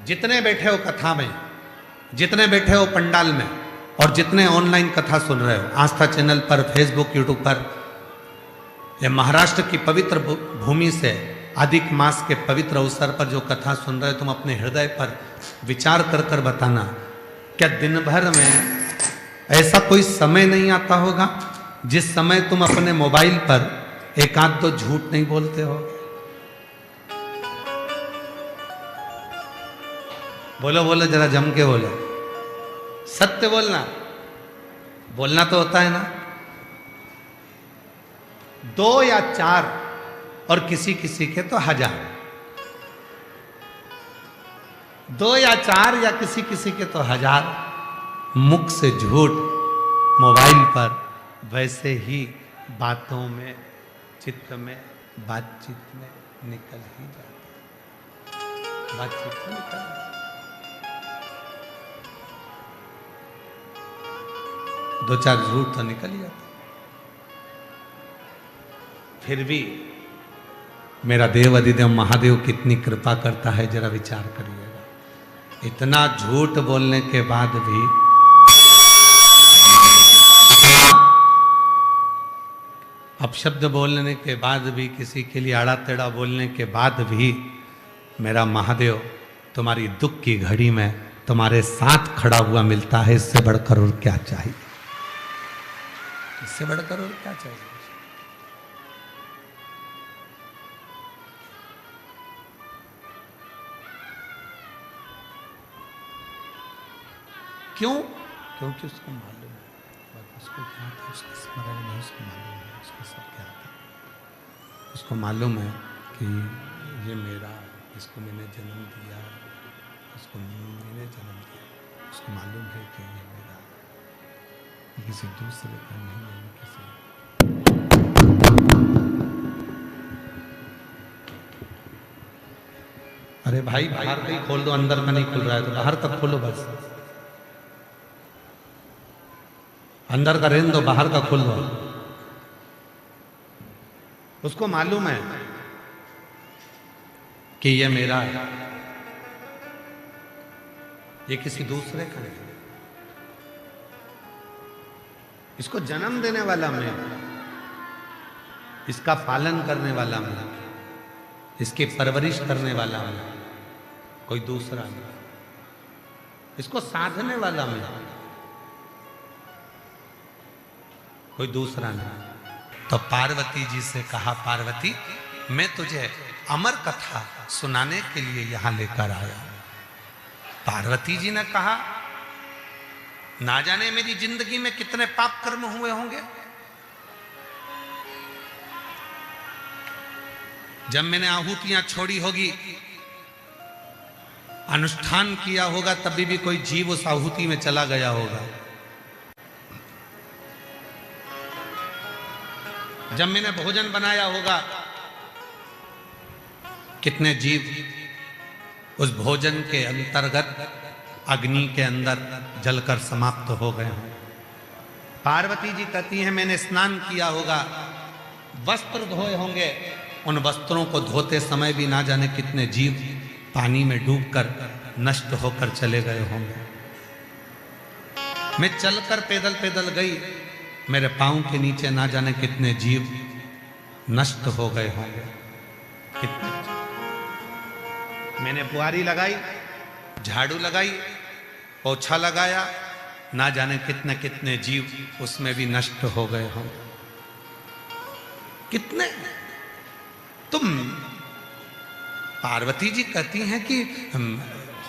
A: जितने बैठे हो कथा में, जितने बैठे हो पंडाल में, और जितने ऑनलाइन कथा सुन रहे हो, आस्था चैनल पर, फेसबुक, यूट्यूब पर, ये महाराष्ट्र की पवित्र भूमि से अधिक मास के पवित्र अवसर पर जो कथा सुन रहे हो, तुम अपने हृदय पर विचार कर कर बताना, क्या दिन भर में ऐसा कोई समय नहीं आता होगा जिस समय तुम अपने मोबाइल पर एक आध दो झूठ नहीं बोलते हो? बोलो बोलो, जरा जम के बोलो, सत्य बोलना। बोलना तो होता है ना, 2 या 4, और किसी किसी के तो 1000। 2 या 4 या किसी किसी के तो 1000 मुख से झूठ मोबाइल पर, वैसे ही बातों में, चित्त में, बातचीत में निकल ही जाता है। बातचीत में निकल, 2-4 झूठ तो निकल ही जाता। फिर भी मेरा देव अधिदेव महादेव कितनी कृपा करता है, जरा विचार करिएगा। इतना झूठ बोलने के बाद भी, अपशब्द बोलने के बाद भी, किसी के लिए आड़ा टेढ़ा बोलने के बाद भी, मेरा महादेव तुम्हारी दुख की घड़ी में तुम्हारे साथ खड़ा हुआ मिलता है। इससे बढ़कर और क्या चाहिए? इससे बढ़कर और क्या चाहिए? क्यों? क्योंकि उसको मालूम है, और उसको क्या था, उसका स्मरण है, उसको मालूम है, उसको सब क्या था। उसको मालूम है कि ये मेरा, इसको मैंने जन्म दिया, उसको मैंने जन्म दिया। उसको मालूम है कि ये मेरा, किसी दूसरे का नहीं है, किसी अरे भाई बाहर का ही खोल दो, अंदर का नहीं खुल रहा है तो बाहर का खोलो बस। अंदर का रहने दो, बाहर का खोल दो। उसको मालूम है कि ये मेरा है, ये किसी दूसरे का है। इसको जन्म देने वाला मैं, इसका पालन करने वाला मैं, इसकी परवरिश करने वाला मैं, कोई दूसरा नहीं। इसको साधने वाला मैं, कोई दूसरा नहीं। तो पार्वती जी से कहा, पार्वती मैं तुझे अमर कथा सुनाने के लिए यहां लेकर आया। पार्वती जी ने कहा, ना जाने मेरी जिंदगी में कितने पाप कर्म हुए होंगे। जब मैंने आहुतियां छोड़ी होगी, अनुष्ठान किया होगा, तभी भी कोई जीव उस आहुति में चला गया होगा। जब मैंने भोजन बनाया होगा, कितने जीव उस भोजन के अंतर्गत अग्नि के अंदर जलकर समाप्त हो गए हों। पार्वती जी कहती हैं, मैंने स्नान किया होगा, वस्त्र धोए होंगे, उन वस्त्रों को धोते समय भी ना जाने कितने जीव पानी में डूबकर नष्ट होकर चले गए होंगे। मैं चलकर पैदल पैदल गई, मेरे पांव के नीचे ना जाने कितने जीव नष्ट हो गए होंगे। कितने मैंने बुआरी लगाई, झाड़ू लगाई, पोछा लगाया, ना जाने कितने कितने जीव उसमें भी नष्ट हो गए होंगे। कितने तुम पार्वती जी कहती हैं कि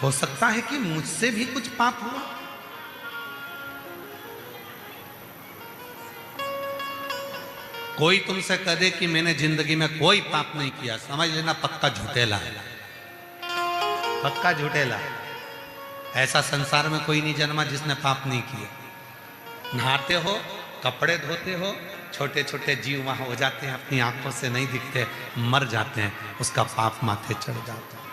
A: हो सकता है कि मुझसे भी कुछ पाप हुआ। कोई तुमसे कह दे कि मैंने जिंदगी में कोई पाप नहीं किया, समझ लेना पक्का झूठेला है, पक्का झूठेला। ऐसा संसार में कोई नहीं जन्मा जिसने पाप नहीं किया। नहाते हो, कपड़े धोते हो, छोटे छोटे जीव वहां हो जाते हैं, अपनी आंखों से नहीं दिखते, मर जाते हैं, उसका पाप माथे चढ़ जाता है।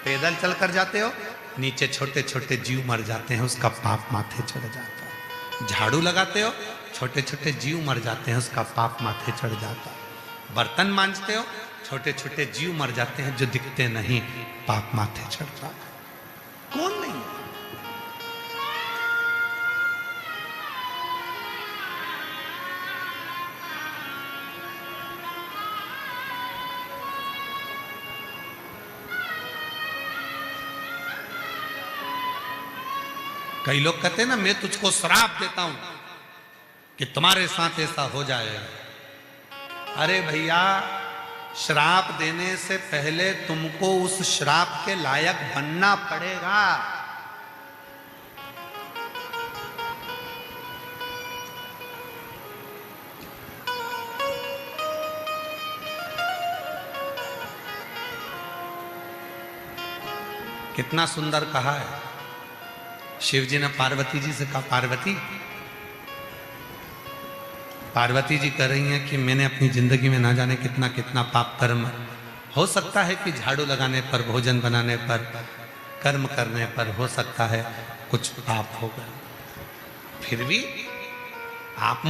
A: पैदल चलकर जाते हो, नीचे छोटे छोटे जीव मर जाते हैं, उसका पाप माथे चढ़ जाता है। झाड़ू लगाते हो, छोटे छोटे जीव मर जाते हैं, उसका पाप माथे चढ़ जाता है। बर्तन मांजते हो, छोटे छोटे जीव मर जाते हैं जो दिखते नहीं, पाप माथे चढ़ जाता है। कौन नहीं? कई लोग कहते हैं ना, मैं तुझको श्राप देता हूं कि तुम्हारे साथ ऐसा हो जाएगा। अरे भैया, श्राप देने से पहले तुमको उस श्राप के लायक बनना पड़ेगा। कितना सुंदर कहा है शिव जी ने पार्वती जी से। कहा, पार्वती जी कह रही हैं कि मैंने अपनी जिंदगी में ना जाने कितना कितना पाप कर्म, हो सकता है कि झाड़ू लगाने पर, भोजन बनाने पर, कर्म करने पर हो सकता है कुछ पाप हो गए, फिर भी आप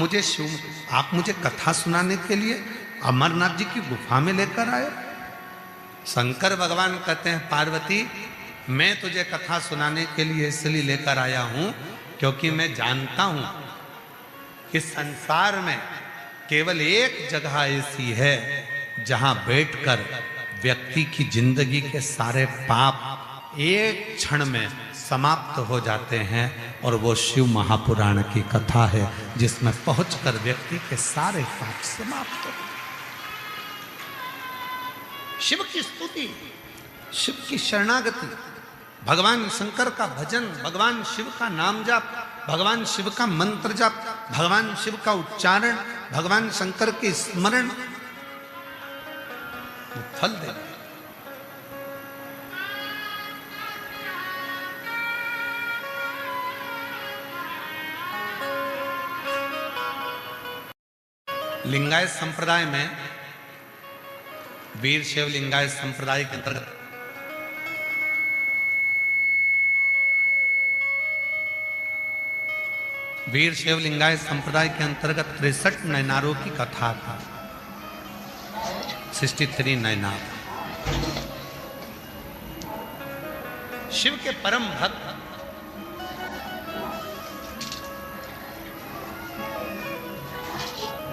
A: मुझे कथा सुनाने के लिए अमरनाथ जी की गुफा में लेकर आए। शंकर भगवान कहते हैं, पार्वती मैं तुझे कथा सुनाने के लिए इसलिए लेकर आया हूं क्योंकि मैं जानता हूं कि संसार में केवल एक जगह ऐसी है जहां बैठकर व्यक्ति की जिंदगी के सारे पाप एक क्षण में समाप्त हो जाते हैं, और वो शिव महापुराण की कथा है जिसमें पहुंचकर व्यक्ति के सारे पाप समाप्त हो। शिव की स्तुति, शिव की शरणागति, भगवान शंकर का भजन, भगवान शिव का नाम जाप, भगवान शिव का मंत्र जाप, भगवान शिव का उच्चारण, भगवान शंकर के स्मरण फल दे। लिंगायत संप्रदाय में, वीर शैव लिंगायत संप्रदाय के अंतर्गत वीर शैव लिंगायत संप्रदाय के अंतर्गत 63 नयनारों की कथा था। 63 नयनार। शिव के परम भक्त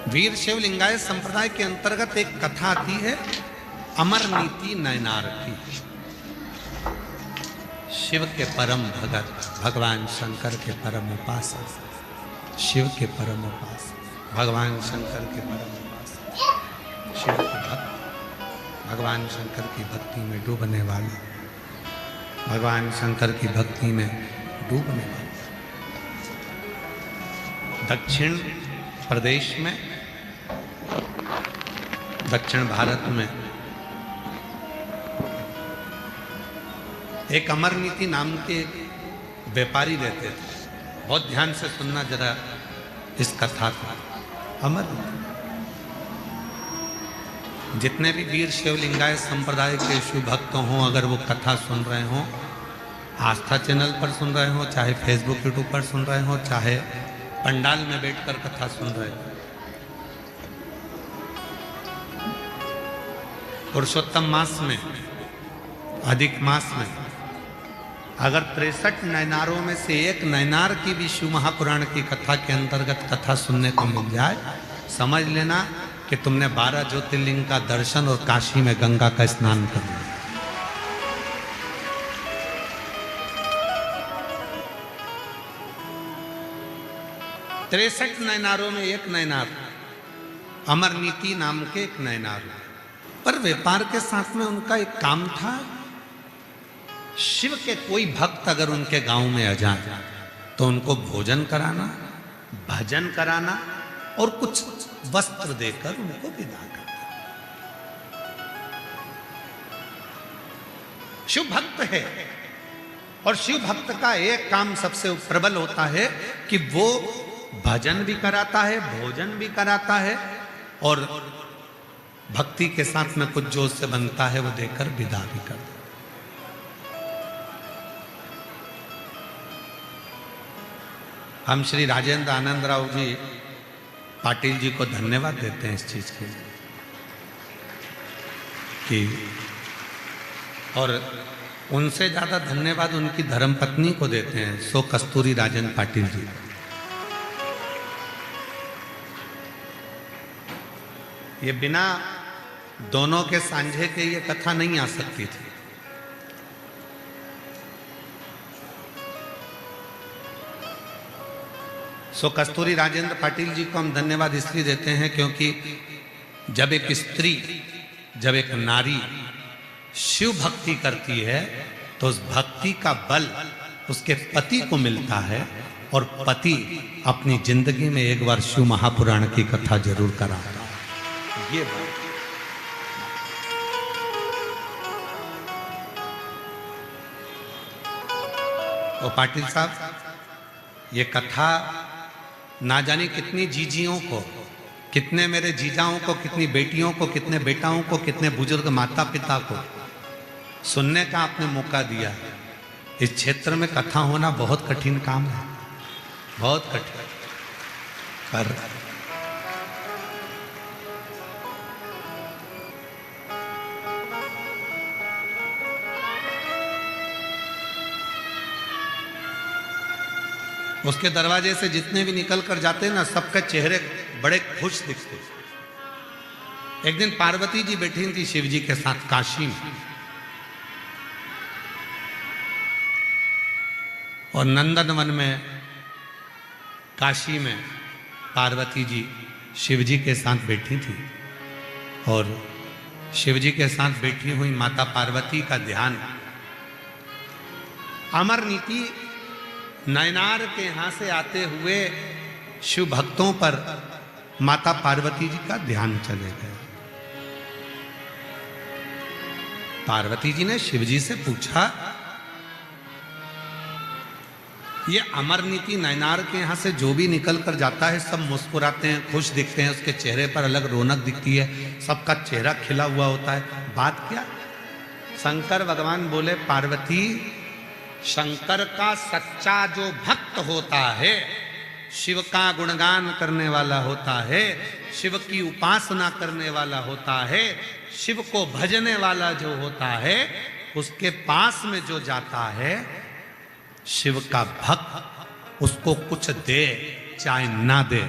A: वीर शैव लिंगायत संप्रदाय के अंतर्गत एक कथा आती है अमर नीति नयनार की। शिव के परम भगत, भगवान शंकर के परम उपासक, शिव के परम उपासक, भगवान शंकर के परम उपासक, शिव के भक्त, भगवान शंकर की भक्ति में डूबने वाले, भगवान शंकर की भक्ति में डूबने वाले। दक्षिण प्रदेश में, दक्षिण भारत में एक अमर नीति नाम के व्यापारी रहते थे। बहुत ध्यान से सुनना जरा इस कथा को। अमर नीति, जितने भी वीर शैव लिंगायत संप्रदाय के शिव भक्त हों, अगर वो कथा सुन रहे हों, आस्था चैनल पर सुन रहे हों, चाहे फेसबुक यूट्यूब पर सुन रहे हों, चाहे पंडाल में बैठकर कथा सुन रहे हों, पुरुषोत्तम मास में, अधिक मास में अगर 63 नयनारों में से एक नयनार की भी शिव महापुराण की कथा के अंतर्गत कथा सुनने को मिल जाए, समझ लेना कि तुमने 12 ज्योतिर्लिंग का दर्शन और काशी में गंगा का स्नान कर लिया। तिरसठ नयनारों में एक नयनार अमर नीति नाम के एक नयनार, पर व्यापार के साथ में उनका एक काम था। शिव के कोई भक्त अगर उनके गांव में आ जाए तो उनको भोजन कराना, भजन कराना और कुछ वस्त्र देकर उनको विदा करना। शिव भक्त है और शिव भक्त का एक काम सबसे प्रबल होता है कि वो भजन भी कराता है, भोजन भी कराता है और भक्ति के साथ में कुछ जो उससे बनता है वो देकर विदा भी करता है। हम श्री राजेंद्र आनंद राव जी पाटिल जी को धन्यवाद देते हैं इस चीज के लिए कि, और उनसे ज्यादा धन्यवाद उनकी धर्मपत्नी को देते हैं, सो कस्तूरी राजन पाटिल जी। ये बिना दोनों के सांझे के ये कथा नहीं आ सकती थी। सो कस्तूरी राजेंद्र पाटिल जी को हम धन्यवाद इसलिए देते हैं क्योंकि जब एक स्त्री, जब एक नारी शिव भक्ति करती है तो उस भक्ति का बल उसके पति को मिलता है और पति अपनी जिंदगी में एक बार शिव महापुराण की कथा जरूर कराता है। ये बात और पाटिल साहब, ये कथा ना जाने कितनी जीजियों को, कितने मेरे जीजाओं को, कितनी बेटियों को, कितने बेटाओं को, कितने बुजुर्ग माता पिता को सुनने का आपने मौका दिया। इस क्षेत्र में कथा होना बहुत कठिन काम है, बहुत कठिन। पर उसके दरवाजे से जितने भी निकल कर जाते हैं ना, सबके चेहरे बड़े खुश दिखते। एक दिन पार्वती जी बैठी थी शिव जी के साथ काशी में, और नंदनवन में काशी में पार्वती जी शिव जी के साथ बैठी थी, और शिव जी के साथ बैठी हुई माता पार्वती का ध्यान अमर नीति नयनार के यहां से आते हुए शिव भक्तों पर माता पार्वती जी का ध्यान चले गए। पार्वती जी ने शिव जी से पूछा, ये अमर नीति नयनार के यहां से जो भी निकल कर जाता है सब मुस्कुराते हैं, खुश दिखते हैं, उसके चेहरे पर अलग रौनक दिखती है, सबका चेहरा खिला हुआ होता है, बात क्या? शंकर भगवान बोले, पार्वती, शंकर का सच्चा जो भक्त होता है शिव का गुणगान करने वाला होता है, शिव की उपासना करने वाला होता है, शिव को भजने वाला जो होता है, उसके पास में जो जाता है, शिव का भक्त उसको कुछ दे चाहे ना दे,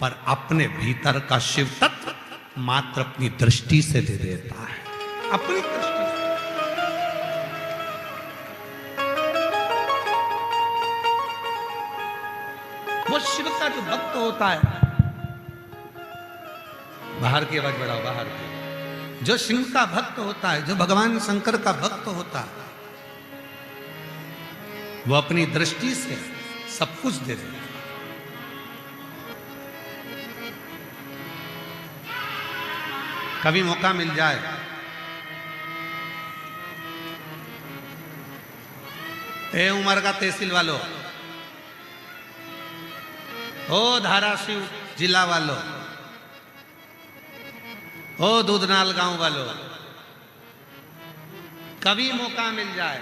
A: पर अपने भीतर का शिव तत्व मात्र अपनी दृष्टि से दे देता है, अपनी दृष्टि से। वो शिव का जो भक्त होता है, बाहर की आवाज बढ़ाओ, बाहर की, जो शिव का भक्त होता है, जो भगवान शंकर का भक्त होता है, वो अपनी दृष्टि से सब कुछ दे देता है। कभी मौका मिल जाए ए उमर का तहसील वालों, ओ धाराशिव जिला वालों, ओ दूधनाल गांव वालों, कभी मौका मिल जाए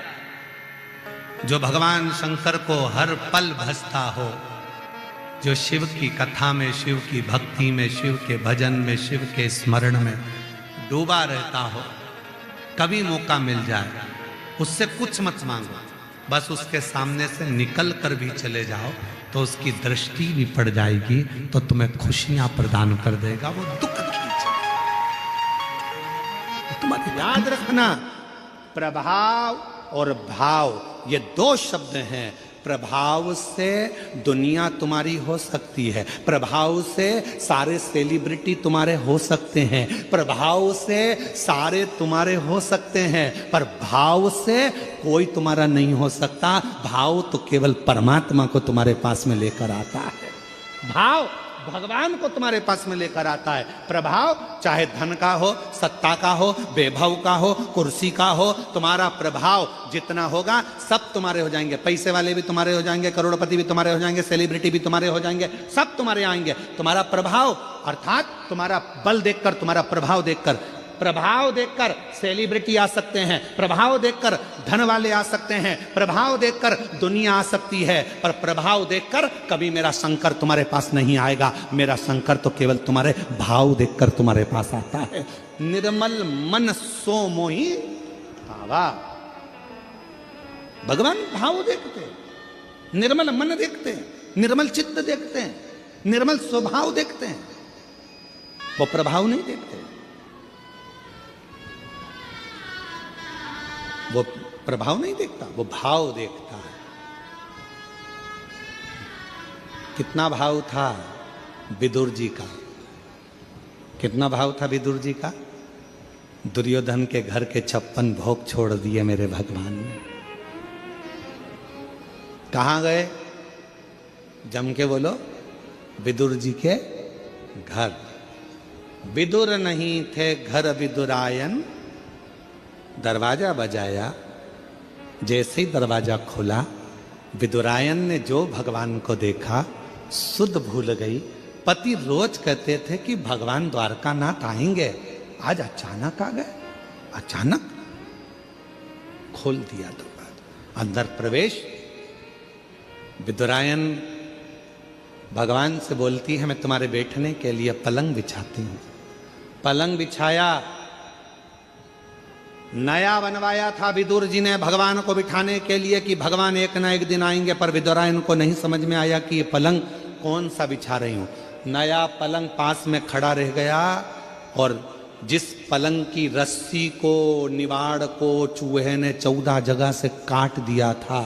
A: जो भगवान शंकर को हर पल भजता हो, जो शिव की कथा में, शिव की भक्ति में, शिव के भजन में, शिव के स्मरण में डूबा रहता हो, कभी मौका मिल जाए, उससे कुछ मत मांगो, बस उसके सामने से निकल कर भी चले जाओ तो उसकी दृष्टि भी पड़ जाएगी, तो तुम्हें खुशियां प्रदान कर देगा, वो दुख खींचेगा। तुम्हारी याद रखना, प्रभाव और भाव ये दो शब्द हैं। प्रभाव से दुनिया तुम्हारी हो सकती है, प्रभाव से सारे सेलिब्रिटी तुम्हारे हो सकते हैं, प्रभाव से सारे तुम्हारे हो सकते हैं, पर भाव से कोई तुम्हारा नहीं हो सकता। भाव तो केवल परमात्मा को तुम्हारे पास में लेकर आता है, भाव भगवान को तुम्हारे पास में लेकर आता है। प्रभाव चाहे धन का हो, सत्ता का हो, वैभव का हो, कुर्सी का हो, तुम्हारा प्रभाव जितना होगा सब तुम्हारे हो जाएंगे। पैसे वाले भी तुम्हारे हो जाएंगे, करोड़पति भी तुम्हारे हो जाएंगे, सेलिब्रिटी भी तुम्हारे हो जाएंगे, सब तुम्हारे आएंगे। तुम्हारा प्रभाव अर्थात तुम्हारा बल देखकर, तुम्हारा प्रभाव देखकर, प्रभाव देखकर सेलिब्रिटी आ सकते हैं, प्रभाव देखकर धन वाले आ सकते हैं, प्रभाव देखकर दुनिया आ सकती है, पर प्रभाव देखकर कभी मेरा शंकर तुम्हारे पास नहीं आएगा। मेरा शंकर तो केवल तुम्हारे भाव देखकर तुम्हारे पास आता है। निर्मल मन सो मोहि भावा, भगवान भाव देखते हैं, निर्मल मन देखते हैं, निर्मल चित्त देखते हैं, निर्मल स्वभाव देखते हैं, वो प्रभाव नहीं देखते। वो प्रभाव नहीं देखता, वो भाव देखता है। कितना भाव था विदुर जी का, कितना भाव था विदुर जी का। दुर्योधन के घर के 56 भोग छोड़ दिए मेरे भगवान ने। कहाँ गए? जम के बोलो, विदुर जी के घर। विदुर नहीं थे घर विदुरायन, दरवाजा बजाया, जैसे ही दरवाजा खुला, विदुरायन ने जो भगवान को देखा सुध भूल गई। पति रोज कहते थे कि भगवान द्वारकानाथ आएंगे, आज अचानक आ गए। अचानक खोल दिया दरवाजा, अंदर प्रवेश। विदुरायन भगवान से बोलती है, मैं तुम्हारे बैठने के लिए पलंग बिछाती हूँ। पलंग बिछाया, नया बनवाया था विदुर जी ने भगवान को बिठाने के लिए कि भगवान एक ना एक दिन आएंगे, पर विदुरायन को नहीं समझ में आया कि ये पलंग कौन सा बिछा रही हूँ। नया पलंग पास में खड़ा रह गया, और जिस पलंग की रस्सी को, निवाड़ को चूहे ने 14 जगह से काट दिया था,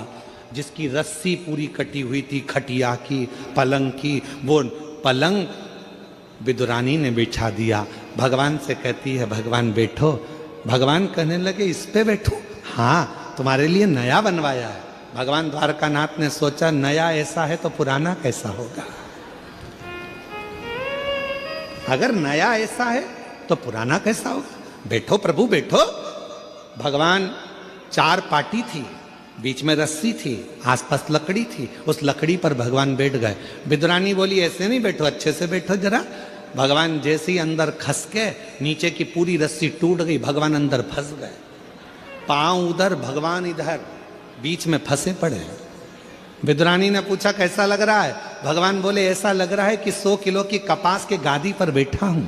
A: जिसकी रस्सी पूरी कटी हुई थी खटिया की, पलंग की, वो पलंग विदुरानी ने बिछा दिया। भगवान से कहती है, भगवान बैठो। भगवान कहने लगे, इस पे बैठूं? हाँ, तुम्हारे लिए नया बनवाया है। भगवान द्वारकानाथ ने सोचा, नया ऐसा है तो पुराना कैसा होगा। अगर नया ऐसा है तो पुराना कैसा होगा। बैठो प्रभु बैठो। भगवान 4 पाटी थी, बीच में रस्सी थी, आसपास लकड़ी थी, उस लकड़ी पर भगवान बैठ गए। विदुरानी बोली, ऐसे नहीं बैठो, अच्छे से बैठो जरा। भगवान जैसे ही अंदर खस के, नीचे की पूरी रस्सी टूट गई, भगवान अंदर फंस गए। पांव उधर, भगवान इधर, बीच में फंसे पड़े। विदुरानी ने पूछा, कैसा लग रहा है? भगवान बोले ऐसा लग रहा है कि 100 किलो की कपास के गादी पर बैठा हूं।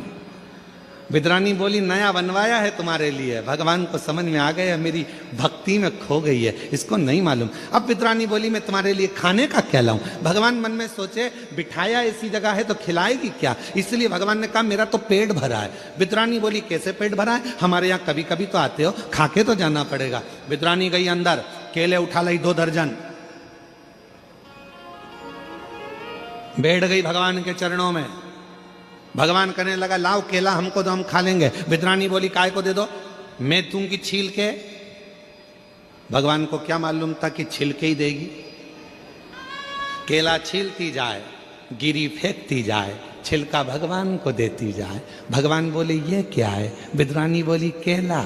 A: विद्रानी बोली नया बनवाया है तुम्हारे लिए। भगवान को समझ में आ गया मेरी भक्ति में खो गई है, इसको नहीं मालूम। अब विद्रानी बोली मैं तुम्हारे लिए खाने का क्या लाऊं। भगवान मन में सोचे बिठाया ऐसी जगह है तो खिलाएगी क्या, इसलिए भगवान ने कहा मेरा तो पेट भरा है। विद्रानी बोली कैसे पेट भरा है, हमारे यहाँ कभी कभी तो आते हो, खा के तो जाना पड़ेगा। विद्रानी गई अंदर, केले उठा लाई 2 दर्जन, बैठ गई भगवान के चरणों में। भगवान कहने लगा लाओ केला हमको दो, हम खा लेंगे। विद्रानी बोली काय को दे दो, मैं दूंगी छील के। भगवान को क्या मालूम था कि छील के ही देगी। केला छीलती जाए, गिरी फेंकती जाए, छिलका भगवान को देती जाए। भगवान बोले ये क्या है। विद्रानी बोली केला।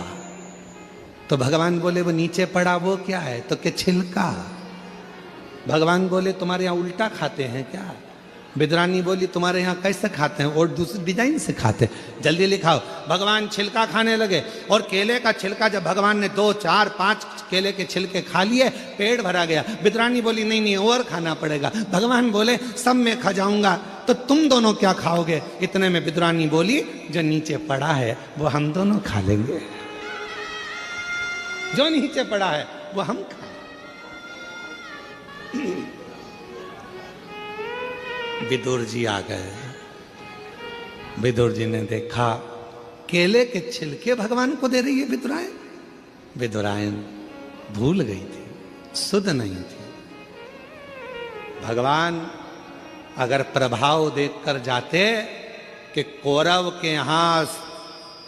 A: तो भगवान बोले वो नीचे पड़ा वो क्या है, तो के छिलका। भगवान बोले तुम्हारे यहाँ उल्टा खाते हैं क्या। विद्रानी बोली तुम्हारे यहाँ कैसे खाते हैं, और दूसरी डिजाइन से खाते हैं, जल्दी लिखाओ। भगवान छिलका खाने लगे, और केले का छिलका जब भगवान ने 2, 4, 5 केले के छिलके खा लिए, पेट भरा गया। विद्रानी बोली नहीं नहीं और खाना पड़ेगा। भगवान बोले सब मैं खा जाऊंगा तो तुम दोनों क्या खाओगे। इतने में विद्रानी बोली जो नीचे पड़ा है वो हम दोनों खा लेंगे, जो नीचे पड़ा है वो हम खा। विदुर जी आ गए। विदुर जी ने देखा केले के छिलके भगवान को दे रही है विदुरायन। विदुरायन भूल गई थी, सुध नहीं थी। भगवान अगर प्रभाव देखकर जाते कि कौरव के यहां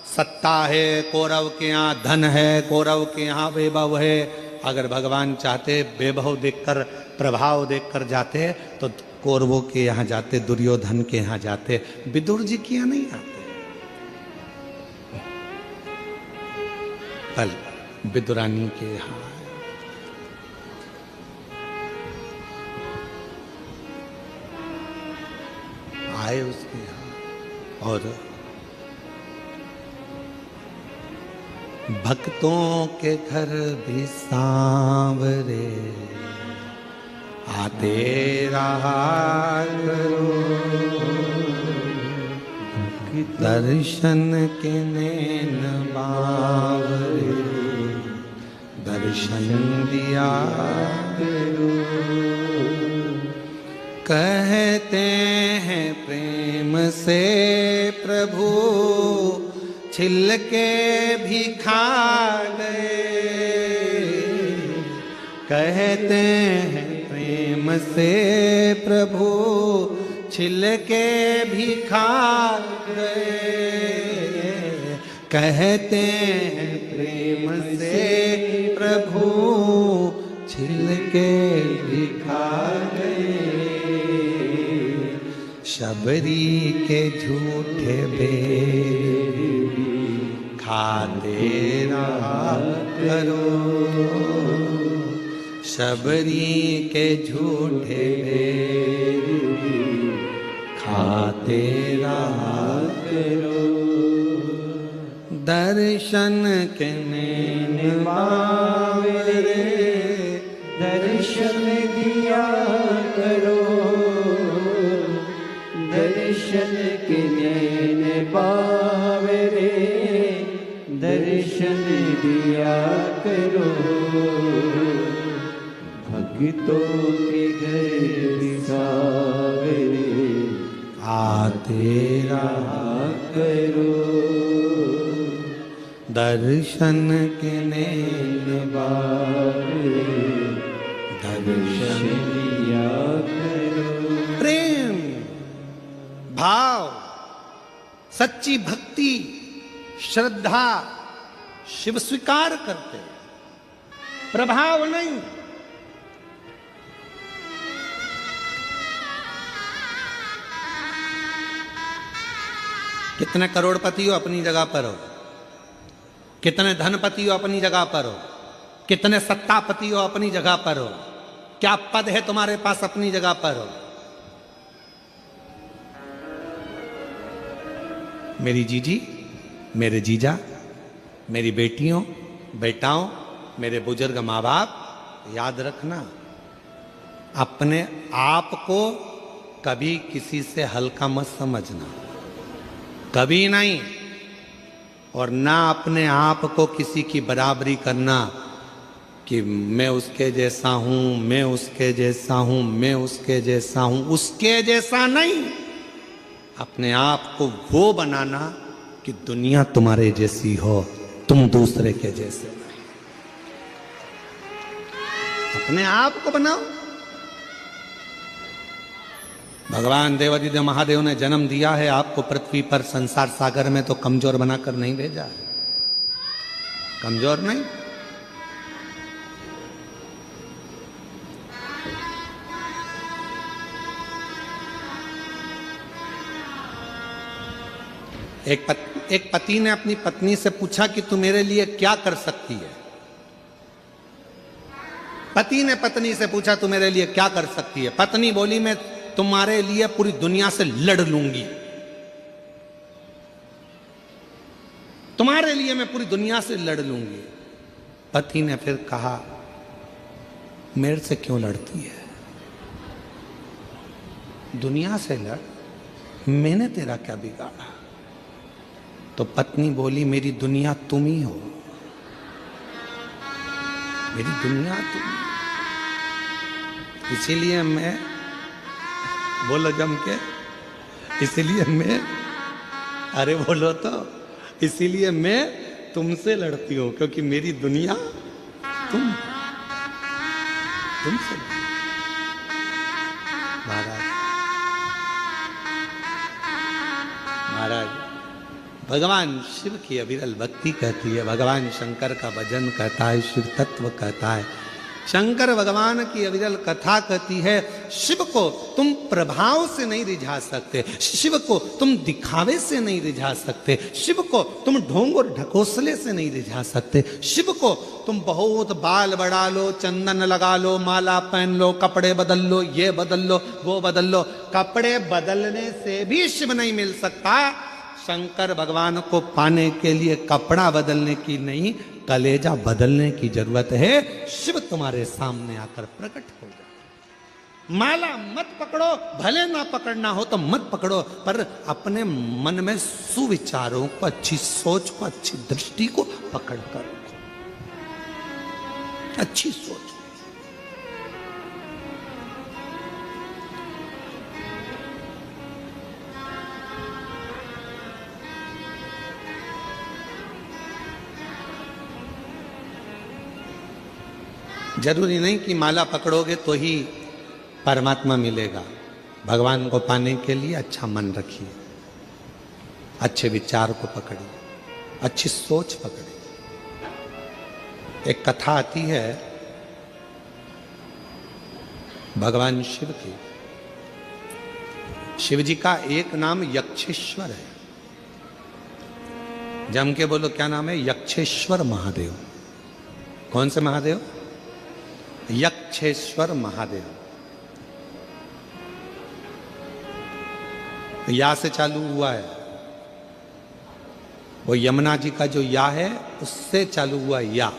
A: सत्ता है, कौरव के यहाँ धन है, कौरव के यहाँ वैभव है, अगर भगवान चाहते वैभव देखकर प्रभाव देखकर जाते तो कौरवों के यहाँ जाते, दुर्योधन के यहाँ जाते, विदुर जी के यहाँ नहीं आते। कल विदुरानी के यहाँ आए उसके यहाँ, और भक्तों के घर भी सांवरे आते रहा करो, दर्शन के नैन बावरे दर्शन दिया करो। कहते हैं प्रेम से प्रभु छिलके भी खा गए, कहते हैं प्रेम से प्रभु छिलके भी खा गए, कहते हैं प्रेम से प्रभु छिलके भी खा गए। शबरी के झूठे बेर खाते रहा करो, शबरी के झूठे बेर खाते रहा करो। दर्शन के नैन बावरे दर्शन दिया करो,
B: दर्शन के नैन बावरे दर्शन दिया करो। भक्तों के घर सांवरे
A: आते रहा
B: करो,
A: दर्शन के नैन
B: बावरे दर्शन दिया करो।
A: प्रेम भाव, सच्ची भक्ति, श्रद्धा शिव स्वीकार करते, प्रभाव नहीं। कितने करोड़पति हो अपनी जगह पर हो, कितने धनपति हो अपनी जगह पर हो, कितने सत्तापति हो अपनी जगह पर हो, क्या पद है तुम्हारे पास अपनी जगह पर हो। मेरी जीजी, मेरे जीजा, मेरी बेटियों बेटाओं, मेरे बुजुर्ग माँ बाप, याद रखना अपने आप को कभी किसी से हल्का मत समझना, कभी नहीं। और ना अपने आप को किसी की बराबरी करना कि मैं उसके जैसा हूं, मैं उसके जैसा हूं, मैं उसके जैसा हूं। उसके जैसा नहीं, अपने आप को वो बनाना कि दुनिया तुम्हारे जैसी हो, तुम दूसरे के जैसे नहीं। अपने आप को बनाओ। भगवान देवादिदेव महादेव ने जन्म दिया है आपको पृथ्वी पर, संसार सागर में, तो कमजोर बनाकर नहीं भेजा है, कमजोर नहीं। एक पति ने अपनी पत्नी से पूछा कि तू मेरे लिए क्या कर सकती है। पति ने पत्नी से पूछा तू मेरे लिए क्या कर सकती है। पत्नी बोली मैं तुम्हारे लिए पूरी दुनिया से लड़ लूंगी, तुम्हारे लिए मैं पूरी दुनिया से लड़ लूंगी। पति ने फिर कहा मेरे से क्यों लड़ती है, दुनिया से लड़, मैंने तेरा क्या बिगाड़ा। तो पत्नी बोली मेरी दुनिया तुम ही हो, मेरी दुनिया तुम, इसीलिए मैं, बोलो जम के, इसीलिए मैं, अरे बोलो तो, इसीलिए मैं तुमसे लड़ती हूं, क्योंकि मेरी दुनिया तुमसे। महाराज भगवान शिव की अविरल भक्ति कहती है, भगवान शंकर का भजन कहता है, शिव तत्व कहता है। शंकर भगवान की अविरल कथा कहती है, शिव को तुम प्रभाव से नहीं रिझा सकते, शिव को तुम दिखावे से नहीं रिझा सकते, शिव को तुम ढोंग और ढकोसले से नहीं रिझा सकते, शिव को तुम बहुत बाल बढ़ा लो, चंदन लगा लो, माला पहन लो, कपड़े बदल लो, ये बदल लो, वो बदल लो, कपड़े बदलने से भी शिव नहीं मिल सकता। शंकर भगवान को पाने के लिए कपड़ा बदलने की नहीं, कलेजा बदलने की जरूरत है। शिव तुम्हारे सामने आकर प्रकट हो जाए। माला मत पकड़ो, भले ना पकड़ना हो तो मत पकड़ो, पर अपने मन में सुविचारों को, अच्छी सोच को, अच्छी दृष्टि को पकड़ कर रखो, अच्छी सोच। जरूरी नहीं कि माला पकड़ोगे तो ही परमात्मा मिलेगा। भगवान को पाने के लिए अच्छा मन रखिए, अच्छे विचार को पकड़िए, अच्छी सोच पकड़िए। एक कथा आती है भगवान शिव की। शिव जी का एक नाम यक्षेश्वर है। जम के बोलो क्या नाम है? यक्षेश्वर महादेव। कौन से महादेव? यक्षेश्वर महादेव। या से चालू हुआ है, वो यमुना जी का जो या है उससे चालू हुआ या।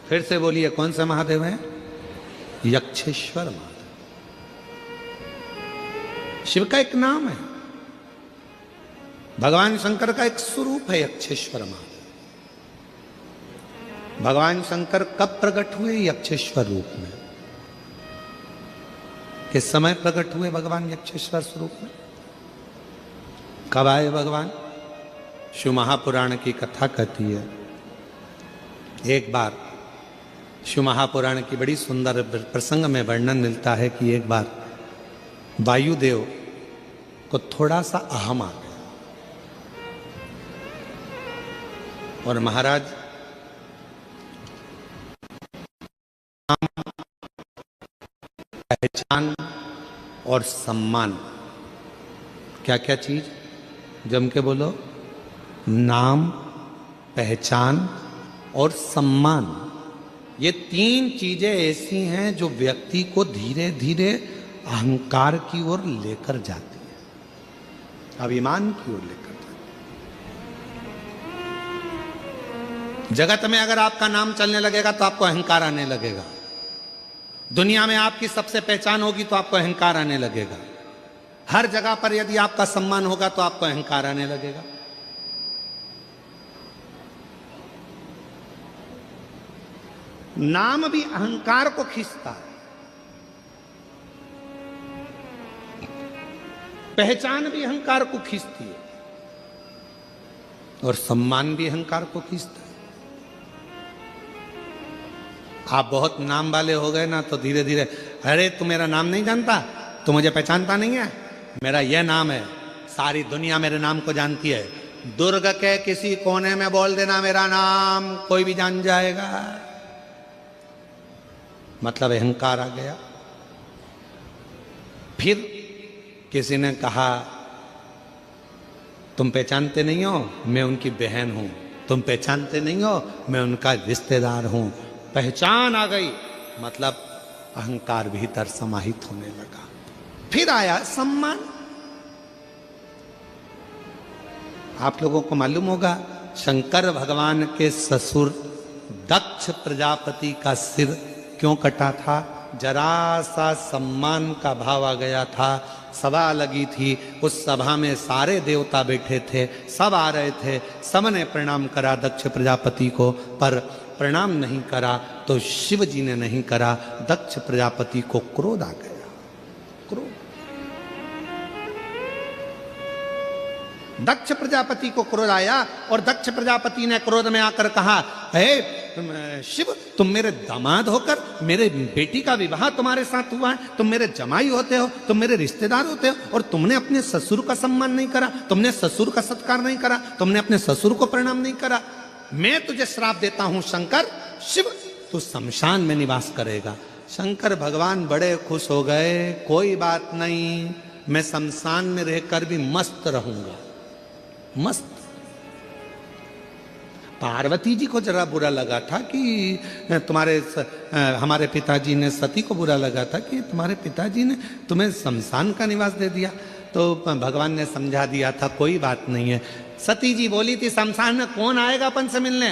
A: फिर से बोलिए कौन सा महादेव है? यक्षेश्वर महादेव। शिव का एक नाम है, भगवान शंकर का एक स्वरूप है यक्षेश्वर महादेव। भगवान शंकर कब प्रकट हुए? यक्षेश्वर रूप में। किस समय प्रकट हुए भगवान यक्षेश्वर स्वरूप में? कब आए भगवान? शिव महापुराण की कथा कहती है, एक बार शिव महापुराण की बड़ी सुंदर प्रसंग में वर्णन मिलता है कि एक बार वायुदेव को थोड़ा सा अहम आ गया और महाराज पहचान और सम्मान, क्या क्या चीज? जम के बोलो। नाम, पहचान और सम्मान, ये तीन चीजें ऐसी हैं जो व्यक्ति को धीरे धीरे अहंकार की ओर लेकर जाती है, अभिमान की ओर लेकर जाती है। जगत में अगर आपका नाम चलने लगेगा तो आपको अहंकार आने लगेगा। दुनिया में आपकी सबसे पहचान होगी तो आपको अहंकार आने लगेगा। हर जगह पर यदि आपका सम्मान होगा तो आपको अहंकार आने लगेगा। नाम भी अहंकार को खींचता है, पहचान भी अहंकार को खींचती है, और सम्मान भी अहंकार को खींचता है। आप बहुत नाम वाले हो गए ना तो धीरे धीरे, अरे तू मेरा नाम नहीं जानता, तू मुझे पहचानता नहीं है, मेरा यह नाम है, सारी दुनिया मेरे नाम को जानती है। दुर्ग के किसी कोने में बोल देना मेरा नाम, कोई भी जान जाएगा। मतलब अहंकार आ गया। फिर किसी ने कहा तुम पहचानते नहीं हो, मैं उनकी बहन हूं। तुम पहचानते नहीं हो, मैं उनका रिश्तेदार हूं। पहचान आ गई, मतलब अहंकार भीतर समाहित होने लगा। फिर आया सम्मान। आप लोगों को मालूम होगा, शंकर भगवान के ससुर दक्ष प्रजापति का सिर क्यों कटा था? जरा सा सम्मान का भाव आ गया था। सभा लगी थी, उस सभा में सारे देवता बैठे थे, सब आ रहे थे, सबने प्रणाम करा दक्ष प्रजापति को, पर प्रणाम नहीं करा तो शिव जी ने नहीं करा। दक्ष प्रजापति को क्रोध आ गया। क्रोध, दक्ष प्रजापति को क्रोध आया और दक्ष प्रजापति ने क्रोध में आकर कहा, हे शिव, तुम मेरे दामाद होकर मेरे बेटी का विवाह तुम्हारे साथ हुआ है, तुम मेरे जमाई होते हो, तुम मेरे रिश्तेदार होते हो, और तुमने अपने ससुर का सम्मान नहीं करा, तुमने ससुर का सत्कार नहीं करा, तुमने अपने ससुर को प्रणाम नहीं करा। मैं तुझे श्राप देता हूं शंकर, शिव, तू शमशान में निवास करेगा। शंकर भगवान बड़े खुश हो गए, कोई बात नहीं, मैं शमशान में रहकर भी मस्त रहूंगा। मस्त। पार्वती जी को जरा बुरा लगा था कि हमारे पिताजी ने, सती को बुरा लगा था कि तुम्हारे पिताजी ने तुम्हें शमशान का निवास दे दिया। तो भगवान ने समझा दिया था कोई बात नहीं है। सती जी बोली थी शमशान में कौन आएगा अपन से मिलने,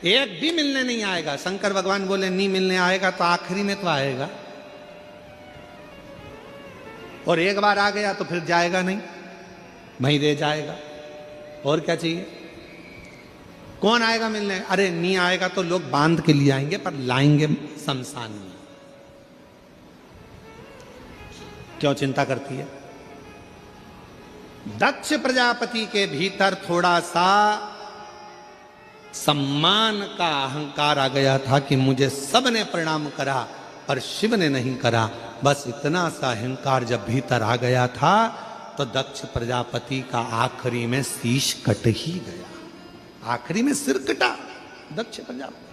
A: एक भी मिलने नहीं आएगा। शंकर भगवान बोले नहीं मिलने आएगा तो आखिरी में तो आएगा, और एक बार आ गया तो फिर जाएगा नहीं, वहीं रह जाएगा। और क्या चाहिए? कौन आएगा मिलने? अरे नहीं आएगा तो लोग बांध के लिए आएंगे, पर लाएंगे शमशान में। क्यों चिंता करती है? दक्ष प्रजापति के भीतर थोड़ा सा सम्मान का अहंकार आ गया था कि मुझे सबने प्रणाम करा पर शिव ने नहीं करा। बस इतना सा अहंकार जब भीतर आ गया था तो दक्ष प्रजापति का आखिरी में शीश कट ही गया। आखिरी में सिर कटा दक्ष प्रजापति।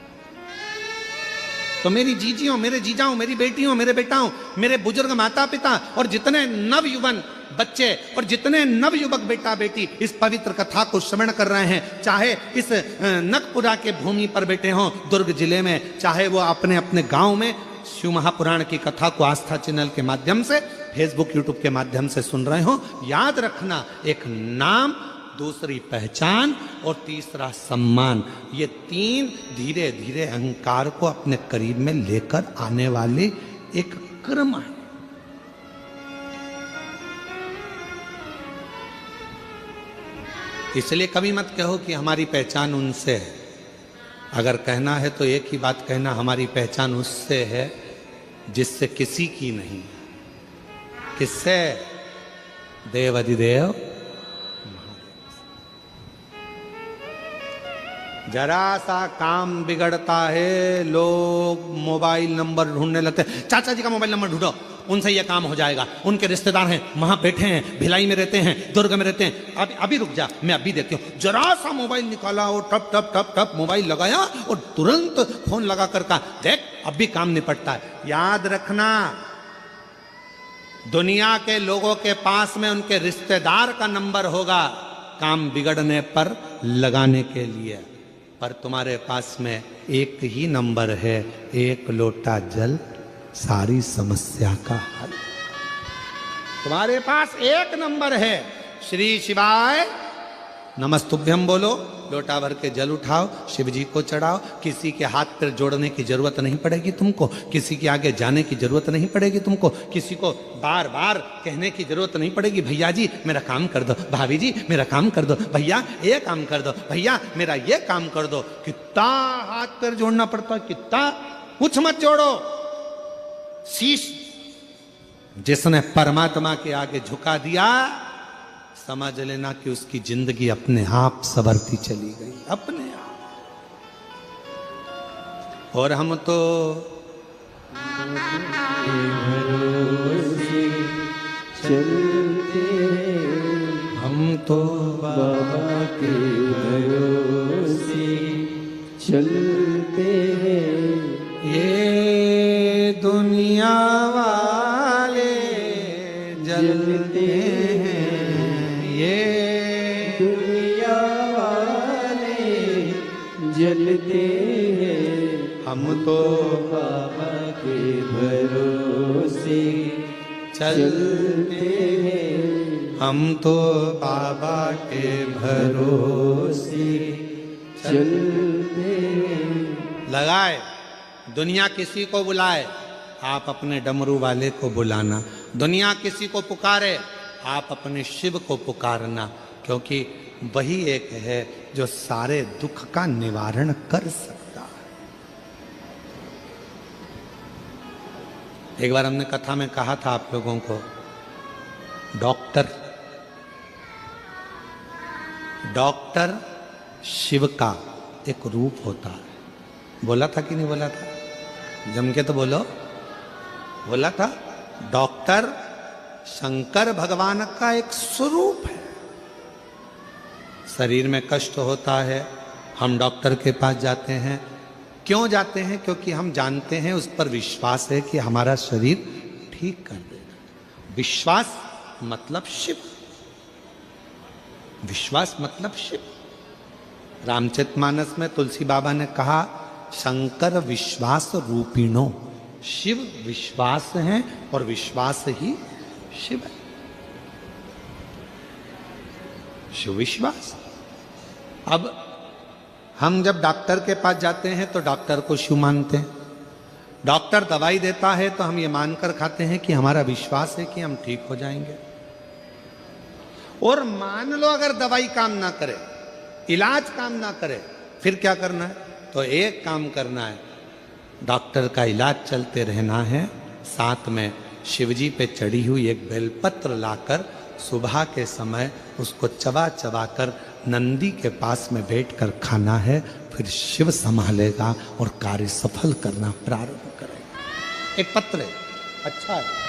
A: तो मेरी जीजियों, मेरे जीजाओं, मेरी बेटियों, मेरे बेटाओं, मेरे बुजुर्ग माता पिता और जितने नवयुवन बच्चे और जितने नवयुवक बेटा बेटी इस पवित्र कथा को श्रवण कर रहे हैं, चाहे इस नखपुरा के भूमि पर बैठे हों दुर्ग जिले में, चाहे वो अपने अपने गांव में शिव महापुराण की कथा को आस्था चैनल के माध्यम से, फेसबुक यूट्यूब के माध्यम से सुन रहे हो, याद रखना, एक नाम, दूसरी पहचान और तीसरा सम्मान, ये तीन धीरे धीरे अहंकार को अपने करीब में लेकर आने वाले एक क्रम है। इसलिए कभी मत कहो कि हमारी पहचान उनसे है। अगर कहना है तो एक ही बात कहना, हमारी पहचान उससे है जिससे किसी की नहीं। किससे? देव अधिदेव। जरा सा काम बिगड़ता है, लोग मोबाइल नंबर ढूंढने लगते हैं। चाचा जी का मोबाइल नंबर ढूंढो, उनसे ये काम हो जाएगा, उनके रिश्तेदार हैं, वहां बैठे हैं, भिलाई में रहते हैं, दुर्ग में रहते हैं। अभी रुक जा, मैं अभी देती हूँ। जरा सा मोबाइल निकाला और टप टप टप टप मोबाइल लगाया और तुरंत फोन लगा कर कहा, देख अब भी काम निपटता है। याद रखना, दुनिया के लोगों के पास में उनके रिश्तेदार का नंबर होगा काम बिगड़ने पर लगाने के लिए, पर तुम्हारे पास में एक ही नंबर है, एक लोटा जल, सारी समस्या का हल। तुम्हारे पास एक नंबर है, श्री शिवाय नमस्तुभ्यम बोलो, लोटा भर के जल उठाओ, शिव जी को चढ़ाओ। किसी के हाथ पैर जोड़ने की जरूरत नहीं पड़ेगी तुमको, किसी के आगे जाने की जरूरत नहीं पड़ेगी तुमको, किसी को बार बार कहने की जरूरत नहीं पड़ेगी, भैया जी मेरा काम कर दो, भाभी जी मेरा काम कर दो, भैया ये काम कर दो, भैया मेरा ये काम कर दो। कितना हाथ पैर जोड़ना पड़ता है, कितना। कुछ मत जोड़ो, शीश जिसने परमात्मा के आगे झुका दिया, समझ लेना कि उसकी जिंदगी अपने आप संवरती चली गई, अपने आप। और हम तो
B: भरोसे चलते हैं,
A: हम तो
B: बाबा के भरोसे चलते हैं।
A: ये दुनिया वाले जलते हैं, ये
B: दुनिया वाले जलते हैं,
A: हम तो
B: बाबा के भरोसे
A: चलते
B: हैं।
A: हम तो बाबा के भरोसे
B: चलते हैं।
A: लगाए। दुनिया किसी को बुलाए, आप अपने डमरू वाले को बुलाना। दुनिया किसी को पुकारे, आप अपने शिव को पुकारना, क्योंकि वही एक है जो सारे दुख का निवारण कर सकता है। एक बार हमने कथा में कहा था आप लोगों को, डॉक्टर शिव का एक रूप होता है। बोला था कि नहीं बोला था? जम के तो बोलो। बोला था, डॉक्टर शंकर भगवान का एक स्वरूप है। शरीर में कष्ट होता है, हम डॉक्टर के पास जाते हैं। क्यों जाते हैं? क्योंकि हम जानते हैं, उस पर विश्वास है कि हमारा शरीर ठीक कर देगा। विश्वास मतलब शिव, विश्वास मतलब शिव। रामचरितमानस में तुलसी बाबा ने कहा, शंकर विश्वास रूपिणो। शिव विश्वास है और विश्वास ही शिव है। शिव विश्वास। अब हम जब डॉक्टर के पास जाते हैं तो डॉक्टर को शिव मानते हैं। डॉक्टर दवाई देता है तो हम ये मानकर खाते हैं कि हमारा विश्वास है कि हम ठीक हो जाएंगे। और मान लो अगर दवाई काम ना करे, इलाज काम ना करे, फिर क्या करना है? तो एक काम करना है, डॉक्टर का इलाज चलते रहना है, साथ में शिवजी पे चढ़ी हुई एक बेलपत्र लाकर सुबह के समय उसको चबा चबा कर नंदी के पास में बैठकर खाना है। फिर शिव संभालेगा और कार्य सफल करना प्रारंभ करेगा। एक पत्र है, अच्छा है।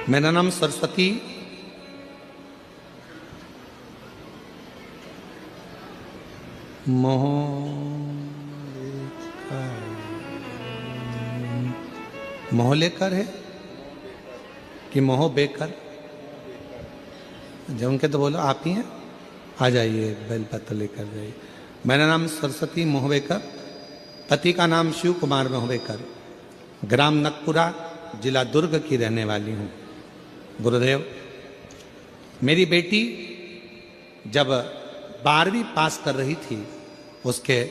A: मेरा नाम सरस्वती मोहलेकर है कि मोह बेकर? जब उनके तो बोलो, आप ही हैं, आ जाइए, बेलपत्र लेकर जाइए। मेरा नाम सरस्वती मोहवेकर, पति का नाम शिव कुमार मोहवेकर, ग्राम नकपुरा, जिला दुर्ग की रहने वाली हूँ। गुरुदेव, मेरी बेटी जब 12वीं पास कर रही थी, उसके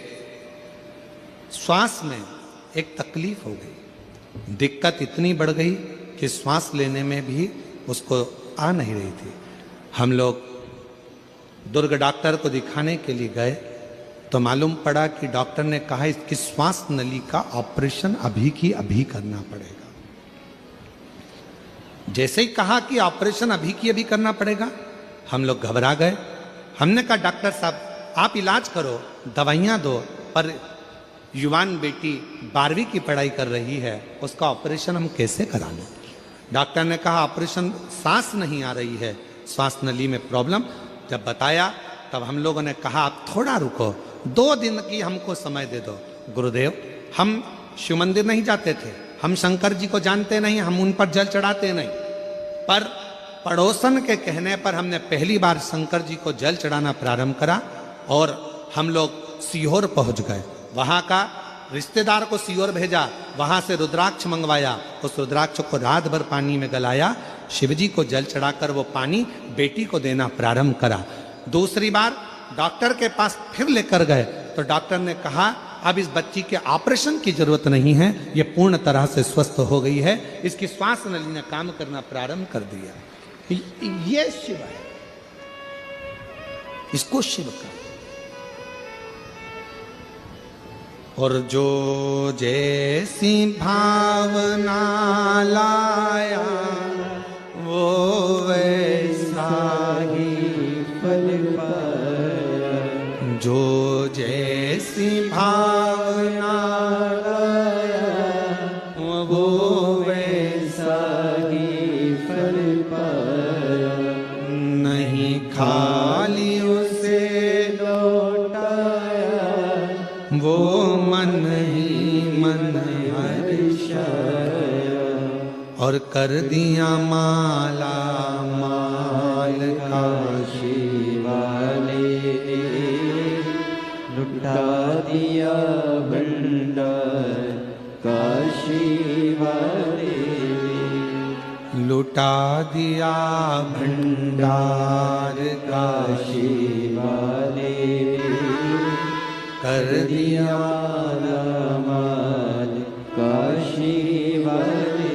A: श्वास में एक तकलीफ हो गई। दिक्कत इतनी बढ़ गई कि श्वास लेने में भी उसको आ नहीं रही थी। हम लोग दुर्ग डॉक्टर को दिखाने के लिए गए तो मालूम पड़ा कि डॉक्टर ने कहा इसकी श्वास नली का ऑपरेशन अभी की अभी करना पड़ेगा। जैसे ही कहा कि ऑपरेशन अभी की अभी करना पड़ेगा, हम लोग घबरा गए। हमने कहा डॉक्टर साहब आप इलाज करो, दवाइयाँ दो, पर युवान बेटी 12वीं की पढ़ाई कर रही है, उसका ऑपरेशन हम कैसे करा लें? डॉक्टर ने कहा ऑपरेशन, सांस नहीं आ रही है, श्वास नली में प्रॉब्लम। जब बताया तब हम लोगों ने कहा आप थोड़ा रुको, 2 दिन की हमको समय दे दो। गुरुदेव, हम शिव मंदिर नहीं जाते थे, हम शंकर जी को जानते नहीं, हम उन पर जल चढ़ाते नहीं, पर पड़ोसन के कहने पर हमने पहली बार शंकर जी को जल चढ़ाना प्रारंभ करा और हम लोग सीहोर पहुंच गए। वहां का रिश्तेदार को सीहोर भेजा, वहां से रुद्राक्ष मंगवाया, उस रुद्राक्ष को रात भर पानी में गलाया, शिवजी को जल चढ़ाकर वो पानी बेटी को देना प्रारंभ करा। दूसरी बार डॉक्टर के पास फिर लेकर गए तो डॉक्टर ने कहा अब इस बच्ची के ऑपरेशन की जरूरत नहीं है, ये पूर्ण तरह से स्वस्थ हो गई है, इसकी श्वास नली ने काम करना प्रारंभ कर दिया। ये शिव है, इसको शिव का। और जो जैसी भावना लाया वो वैसा
B: ही फल पाया,
A: जो जैसी भावना
B: लाया वो वैसा ही फल पाया,
A: नहीं खाली उसे
B: लौटाया
A: वो मन ही मन
B: हर्षाया,
A: और कर दिया माला माल
B: काशी वाले लुटा दिया भंडार, काशी वाले
A: लुटा दिया भंडार
B: काशी वाले
A: कर दिया
B: माल, काशी वाले।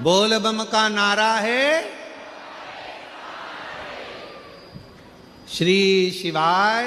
A: बोल बम का नारा है श्री शिवाय